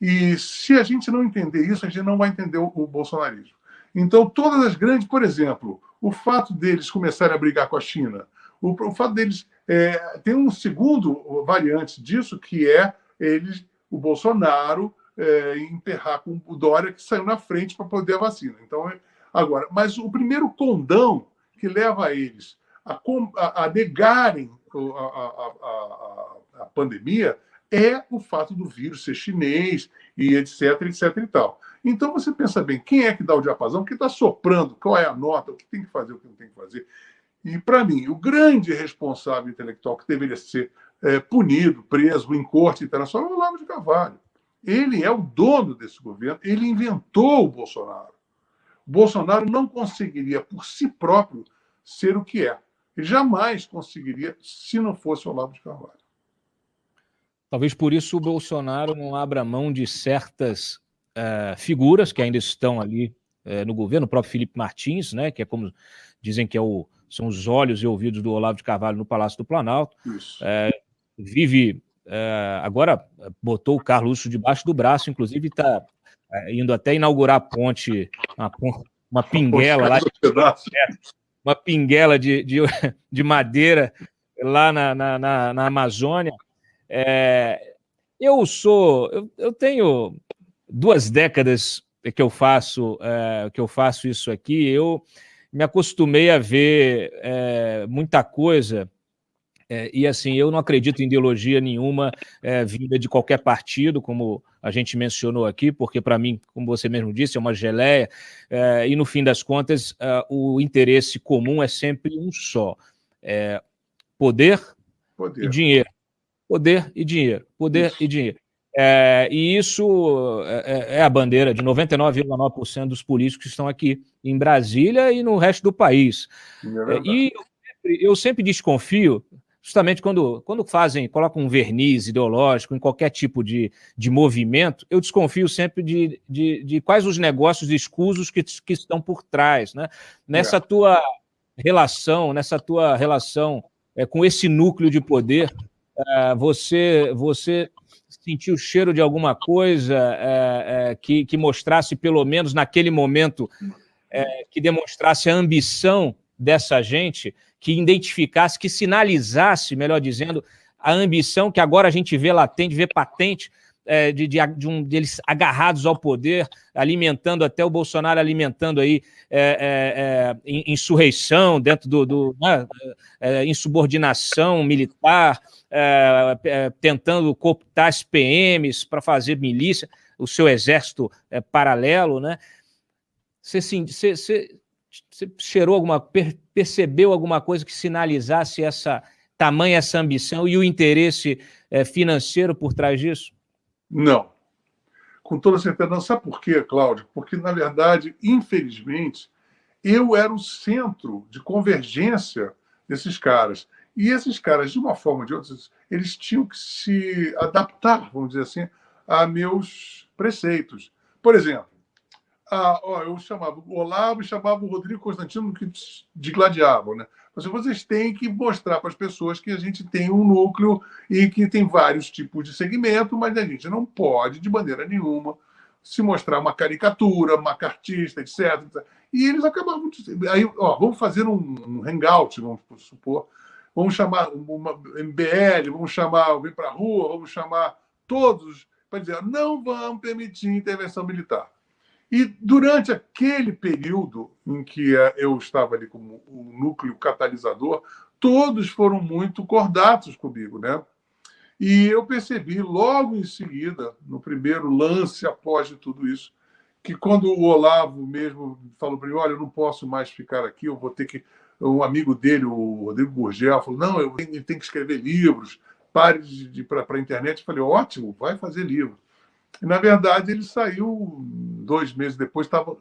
Speaker 1: E se a gente não entender isso, a gente não vai entender o bolsonarismo. Então, todas as grandes, por exemplo, o fato deles começarem a brigar com a China, o fato deles... tem um segundo variante disso, que é o Bolsonaro emperrar com o Dória, que saiu na frente para poder a vacina. Então, agora, mas o primeiro condão que leva eles a negarem a pandemia é o fato do vírus ser chinês e etc, etc e tal. Então, você pensa bem, quem é que dá o diapasão? Quem está soprando? Qual é a nota? O que tem que fazer, o que não tem que fazer? E, para mim, o grande responsável intelectual que deveria ser punido, preso em corte internacional é o Olavo de Carvalho. Ele é o dono desse governo, ele inventou o Bolsonaro. O Bolsonaro não conseguiria, por si próprio, ser o que é. Ele jamais conseguiria se não fosse o Olavo de Carvalho.
Speaker 2: Talvez por isso o Bolsonaro não abra mão de certas figuras que ainda estão ali no governo, o próprio Felipe Martins, né, que é como dizem que são os olhos e ouvidos do Olavo de Carvalho no Palácio do Planalto. Vive... agora botou o Carluxo debaixo do braço, inclusive está indo até inaugurar a ponte, uma pinguela lá, uma pinguela de madeira lá na Amazônia. Eu tenho 2 décadas que eu faço isso aqui. Eu me acostumei a ver muita coisa. E assim, eu não acredito em ideologia nenhuma vinda de qualquer partido, como a gente mencionou aqui, porque para mim, como você mesmo disse, é uma geleia, e no fim das contas, o interesse comum é sempre um só: poder e dinheiro. Poder e dinheiro. Poder e dinheiro. E isso é a bandeira de 99,9% dos políticos que estão aqui em Brasília e no resto do país. E eu sempre desconfio, justamente quando colocam um verniz ideológico em qualquer tipo de movimento, eu desconfio sempre de quais os negócios escusos que estão por trás, né? Nessa tua relação com esse núcleo de poder, você sentiu o cheiro de alguma coisa que mostrasse, pelo menos naquele momento, que demonstrasse a ambição dessa gente, que identificasse, que sinalizasse, melhor dizendo, a ambição que agora a gente vê latente, vê patente, deles agarrados ao poder, alimentando até o Bolsonaro, alimentando aí insurreição dentro insubordinação militar, tentando cooptar as PMs para fazer milícia, o seu exército paralelo, né? Você cheirou percebeu alguma coisa que sinalizasse essa ambição e o interesse financeiro por trás disso?
Speaker 1: Não. Com toda certeza não. Sabe por quê, Cláudio? Porque, na verdade, infelizmente, eu era o centro de convergência desses caras. E esses caras, de uma forma ou de outra, eles tinham que se adaptar, vamos dizer assim, a meus preceitos. Por exemplo, eu chamava o Olavo e chamava o Rodrigo Constantino de gladiavam, né? Vocês têm que mostrar para as pessoas que a gente tem um núcleo e que tem vários tipos de segmento, mas a gente não pode, de maneira nenhuma, se mostrar uma caricatura, macartista, etc. E eles acabavam... Aí, vamos fazer um hangout, vamos supor, vamos chamar uma MBL, vamos chamar Vem para a Rua, vamos chamar todos para dizer não vamos permitir intervenção militar. E durante aquele período em que eu estava ali como o núcleo catalisador, todos foram muito cordatos comigo, né? E eu percebi logo em seguida, no primeiro lance após de tudo isso, que quando o Olavo mesmo falou para mim, olha, eu não posso mais ficar aqui, eu vou ter que... Um amigo dele, o Rodrigo Gurgel, falou, não, eu tenho que escrever livros, pare de ir para a internet. Eu falei, ótimo, vai fazer livro. E, na verdade, ele saiu 2 meses depois, estava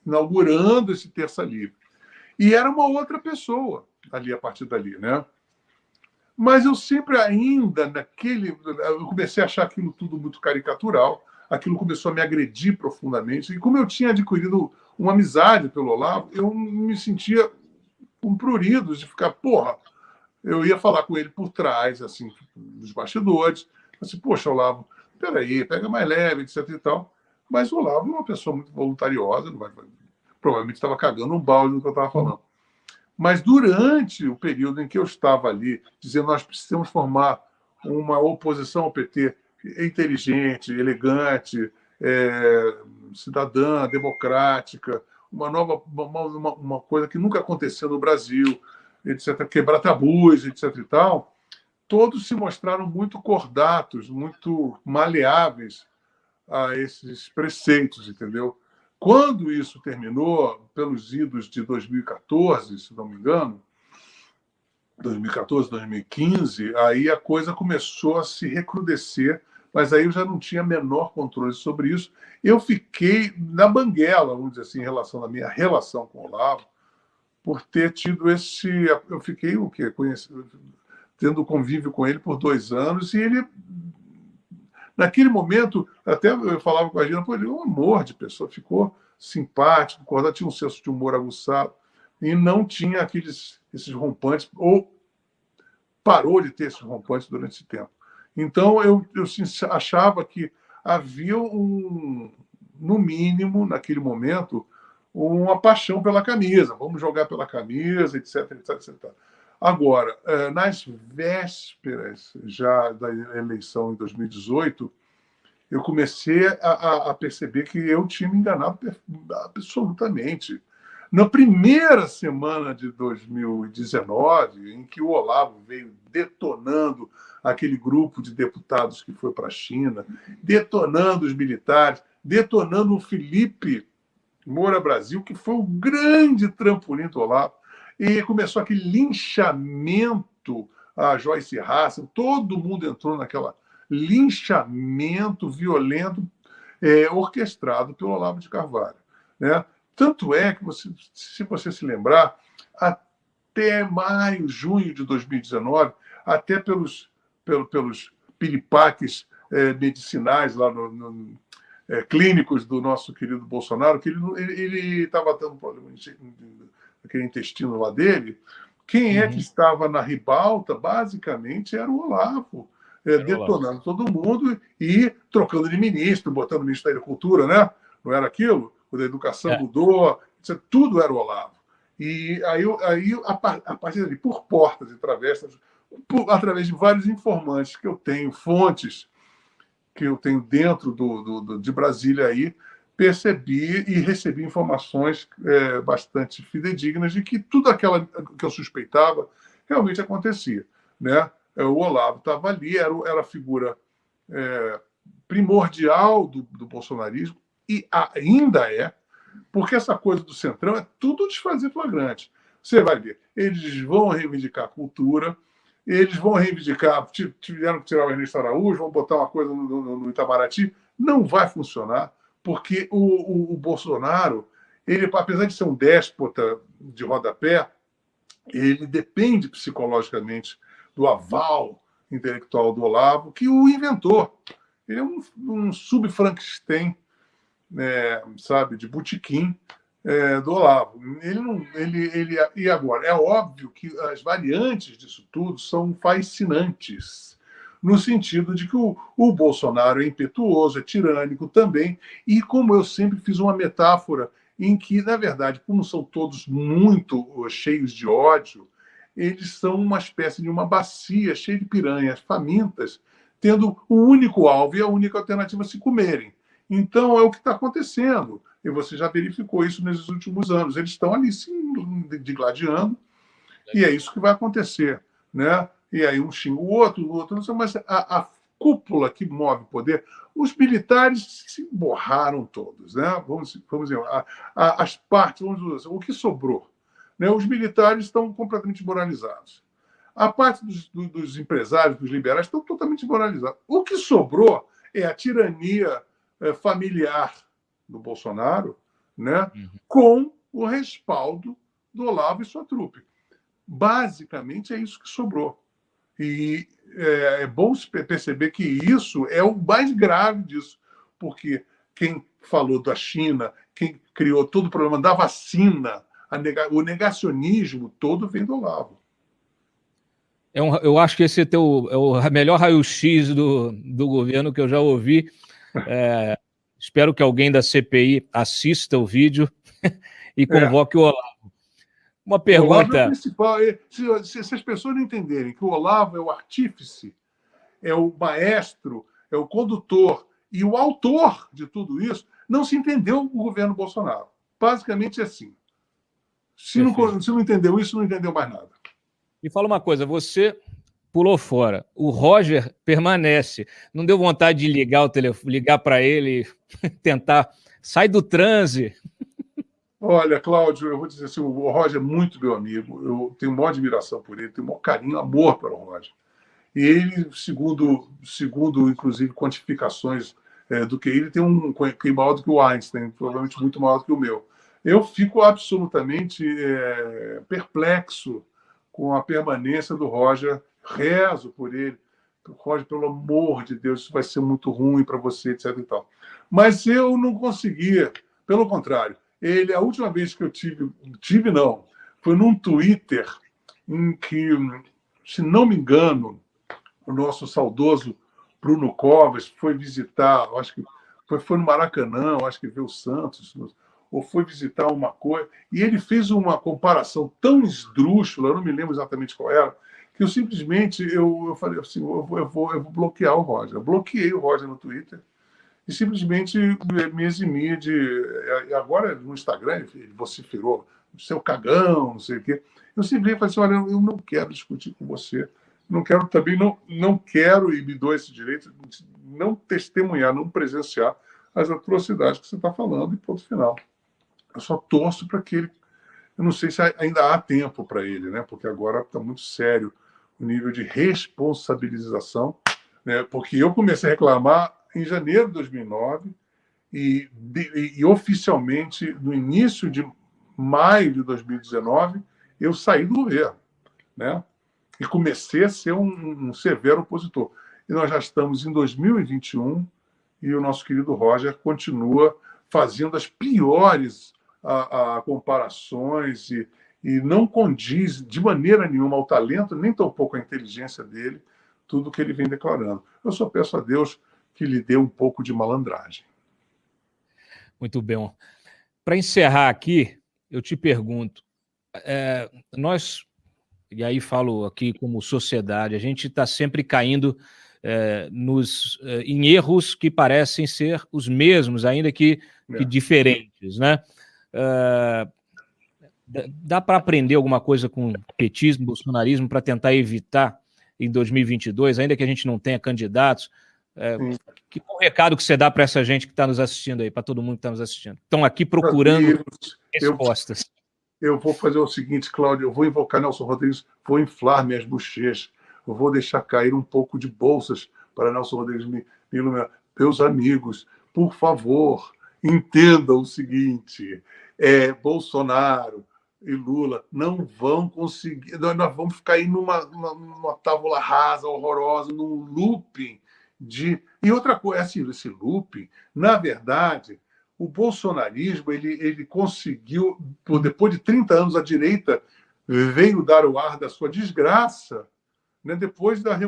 Speaker 1: inaugurando esse Terça Livre. E era uma outra pessoa ali, a partir dali, né? Mas eu sempre ainda, eu comecei a achar aquilo tudo muito caricatural, aquilo começou a me agredir profundamente, e como eu tinha adquirido uma amizade pelo Olavo, eu me sentia com pruridos de ficar, eu ia falar com ele por trás, assim, dos bastidores, assim, poxa, Olavo, peraí, pega mais leve, etc e tal. Mas o Olavo é uma pessoa muito voluntariosa, provavelmente estava cagando um balde do que eu estava falando. Mas durante o período em que eu estava ali, dizendo nós precisamos formar uma oposição ao PT inteligente, elegante, cidadã, democrática, uma coisa que nunca aconteceu no Brasil, etc., quebrar tabus, etc. e tal, todos se mostraram muito cordatos, muito maleáveis a esses preceitos, entendeu? Quando isso terminou, pelos idos de 2014, se não me engano, 2014, 2015, aí a coisa começou a se recrudescer, mas aí eu já não tinha menor controle sobre isso. Eu fiquei na banguela, vamos dizer assim, em relação à minha relação com o Olavo, por ter tido esse... Eu fiquei o quê? Tendo convívio com ele por 2 anos, e ele, naquele momento, até eu falava com a Gina, ele é um amor de pessoa, ficou simpático, tinha um senso de humor aguçado, e não tinha esses rompantes, ou parou de ter esses rompantes durante esse tempo. Então, eu achava que havia, no mínimo, naquele momento, uma paixão pela camisa. Vamos jogar pela camisa, etc, etc, etc. Agora, nas vésperas já da eleição em 2018, eu comecei a perceber que eu tinha me enganado absolutamente. Na primeira semana de 2019, em que o Olavo veio detonando aquele grupo de deputados que foi para a China, detonando os militares, detonando o Felipe Moura Brasil, que foi o grande trampolim do Olavo, e começou aquele linchamento a Joyce Hasselman, todo mundo entrou naquela linchamento violento orquestrado pelo Olavo de Carvalho, né? Tanto é que, se você se lembrar, até maio, junho de 2019, até pelos piripaques medicinais lá clínicos do nosso querido Bolsonaro, que ele estava tendo um problema naquele intestino lá dele. Quem é que estava na ribalta, basicamente, era o Olavo, detonando todo mundo e trocando de ministro, botando o ministro da Agricultura, né? Não era aquilo? O da Educação mudou, tudo era o Olavo. E aí a partir dali, por portas e travessas, através de vários informantes que eu tenho, fontes que eu tenho dentro de Brasília aí, percebi e recebi informações bastante fidedignas de que tudo aquilo que eu suspeitava realmente acontecia, né? O Olavo estava ali, era a figura primordial do bolsonarismo, e ainda porque essa coisa do Centrão é tudo desfazer flagrante. Você vai ver, eles vão reivindicar a cultura, eles vão reivindicar, tiveram que tirar o Ernesto Araújo, vão botar uma coisa no Itamaraty, não vai funcionar, porque o Bolsonaro, ele, apesar de ser um déspota de rodapé, ele depende psicologicamente do aval intelectual do Olavo, que o inventou. Ele é um sub-Frankenstein, sabe, de botequim do Olavo. E agora, é óbvio que as variantes disso tudo são fascinantes, no sentido de que o Bolsonaro é impetuoso, é tirânico também, e como eu sempre fiz uma metáfora em que, na verdade, como são todos muito cheios de ódio, eles são uma espécie de uma bacia cheia de piranhas famintas, tendo o único alvo e a única alternativa se comerem. Então, é o que está acontecendo. E você já verificou isso nesses últimos anos. Eles estão ali se digladiando, e é isso que vai acontecer, né? E aí um xinga o outro não sei, mas a cúpula que move o poder, os militares se borraram todos, né? Vamos dizer, as partes, vamos dizer assim, o que sobrou, né? Os militares estão completamente moralizados. A parte dos empresários, dos liberais, estão totalmente moralizados. O que sobrou é a tirania familiar do Bolsonaro, né? Com o respaldo do Olavo e sua trupe. Basicamente é isso que sobrou. E é bom perceber que isso é o mais grave disso, porque quem falou da China, quem criou todo o problema da vacina, o negacionismo todo vem do Olavo.
Speaker 2: Eu acho que esse é o melhor raio-x do governo que eu já ouvi. Espero que alguém da CPI assista o vídeo e convoque o Olavo. Uma pergunta. O Olavo
Speaker 1: é o principal. Se as pessoas não entenderem que o Olavo é o artífice, é o maestro, é o condutor e o autor de tudo isso, não se entendeu o governo Bolsonaro. Basicamente é assim. Se não entendeu isso, não entendeu mais nada.
Speaker 2: E fala uma coisa, você pulou fora. O Roger permanece. Não deu vontade de ligar o telefone, ligar para ele, tentar sai do transe?
Speaker 1: Olha, Cláudio, eu vou dizer assim, o Roger é muito meu amigo. Eu tenho maior admiração por ele, tenho maior carinho, amor pelo Roger. E ele, segundo inclusive, quantificações do que ele tem um QI maior do que o Einstein, provavelmente muito maior do que o meu. Eu fico absolutamente perplexo com a permanência do Roger, rezo por ele. Roger, pelo amor de Deus, isso vai ser muito ruim para você, etc. E tal. Mas eu não conseguia, pelo contrário. A última vez que eu foi num Twitter em que, se não me engano, o nosso saudoso Bruno Covas foi visitar, acho que foi no Maracanã, acho que viu o Santos, ou foi visitar uma coisa, e ele fez uma comparação tão esdrúxula, eu não me lembro exatamente qual era, que eu simplesmente eu falei assim, eu vou bloquear o Roger. Eu bloqueei o Roger no Twitter e simplesmente me eximi de... Agora, no Instagram, ele vociferou, seu cagão, não sei o quê. Eu simplesmente falei assim, olha, eu não quero discutir com você, não quero também, não quero, e me dou esse direito, de não testemunhar, não presenciar as atrocidades que você está falando, e ponto final. Eu só torço para que ele... Eu não sei se ainda há tempo para ele, né? Porque agora está muito sério o nível de responsabilização, né? Porque eu comecei a reclamar em janeiro de 2009 e oficialmente, no início de maio de 2019, eu saí do governo, né? E comecei a ser um severo opositor. E nós já estamos em 2021 e o nosso querido Roger continua fazendo as piores comparações e não condiz de maneira nenhuma ao talento, nem tampouco à inteligência dele, tudo que ele vem declarando. Eu só peço a Deus que lhe dê um pouco de malandragem.
Speaker 2: Muito bem. Para encerrar aqui, eu te pergunto, nós, e aí falo aqui como sociedade, a gente está sempre caindo em erros que parecem ser os mesmos, ainda que diferentes, né? Dá para aprender alguma coisa com petismo, bolsonarismo, para tentar evitar em 2022, ainda que a gente não tenha candidatos? Que recado que você dá para essa gente que está nos assistindo aí, para todo mundo que está nos assistindo? Estão aqui procurando respostas.
Speaker 1: Eu vou fazer o seguinte, Cláudio, eu vou invocar Nelson Rodrigues, vou inflar minhas bochechas, eu vou deixar cair um pouco de bolsas para Nelson Rodrigues me iluminar. Meus amigos, por favor, entendam o seguinte, Bolsonaro e Lula não vão conseguir, nós vamos ficar aí numa tábula rasa, horrorosa, num looping E outra coisa, assim, esse looping, na verdade, o bolsonarismo ele conseguiu, depois de 30 anos, a direita veio dar o ar da sua desgraça, né, depois da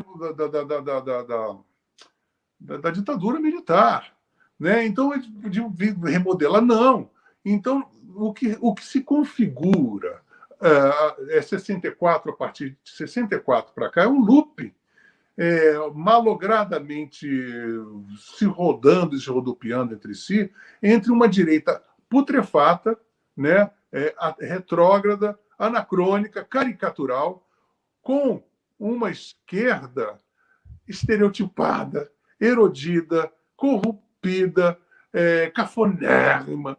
Speaker 1: ditadura militar. Né? Então, eles podiam remodelar. Não. Então, o que se configura 64, a partir de 64 para cá, é um looping. Malogradamente se rodando e se rodopiando entre si, entre uma direita putrefata, né, retrógrada, anacrônica, caricatural, com uma esquerda estereotipada, erodida, corrompida, cafonérrima,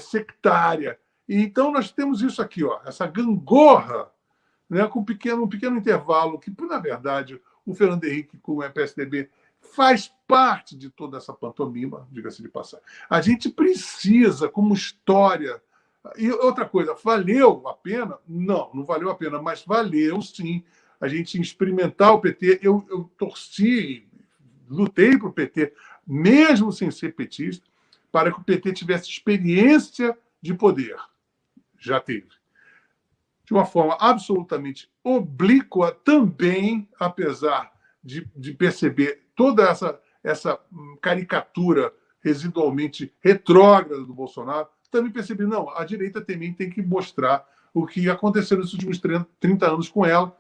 Speaker 1: sectária. E então nós temos isso aqui, ó, essa gangorra, né, com um pequeno intervalo, que, na verdade, o Fernando Henrique, com o PSDB, faz parte de toda essa pantomima, diga-se de passagem. A gente precisa, como história... E outra coisa, valeu a pena? Não, não valeu a pena, mas valeu, sim, a gente experimentar o PT. Eu torci, lutei para o PT, mesmo sem ser petista, para que o PT tivesse experiência de poder. Já teve. De uma forma absolutamente oblíqua também, apesar de perceber toda essa caricatura residualmente retrógrada do Bolsonaro, também percebi, não, a direita também tem que mostrar o que aconteceu nos últimos 30 anos com ela,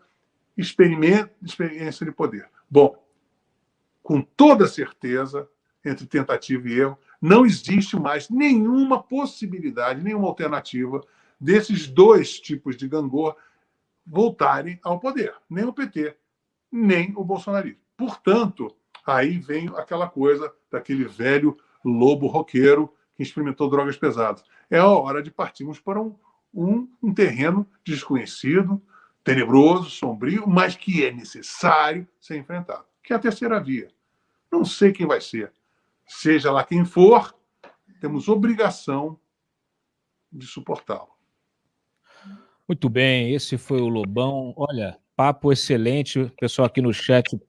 Speaker 1: experiência de poder. Bom, com toda certeza, entre tentativa e erro, não existe mais nenhuma possibilidade, nenhuma alternativa desses dois tipos de gangorra voltarem ao poder. Nem o PT, nem o bolsonarismo. Portanto, aí vem aquela coisa daquele velho lobo roqueiro que experimentou drogas pesadas. É a hora de partirmos para um terreno desconhecido, tenebroso, sombrio, mas que é necessário ser enfrentado, que é a terceira via. Não sei quem vai ser. Seja lá quem for, temos obrigação de suportá-lo.
Speaker 2: Muito bem, esse foi o Lobão. Olha, papo excelente. O pessoal aqui no chat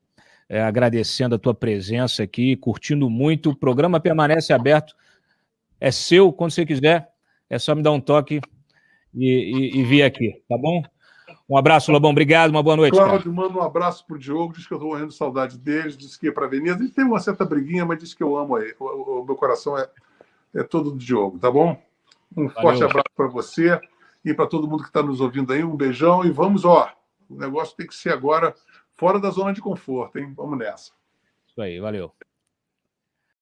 Speaker 2: agradecendo a tua presença aqui, curtindo muito. O programa permanece aberto. É seu, quando você quiser. É só me dar um toque e vir aqui, tá bom? Um abraço, Lobão. Obrigado, uma boa noite.
Speaker 1: Cláudio, manda um abraço pro Diogo. Diz que eu estou morrendo de saudade dele. Diz que ia para Veneza. A gente tem uma certa briguinha, mas diz que eu amo ele. O meu coração é todo do Diogo, tá bom? Forte abraço para você. E para todo mundo que está nos ouvindo aí, um beijão e vamos, o negócio tem que ser agora fora da zona de conforto, hein? Vamos nessa.
Speaker 2: Isso aí, valeu.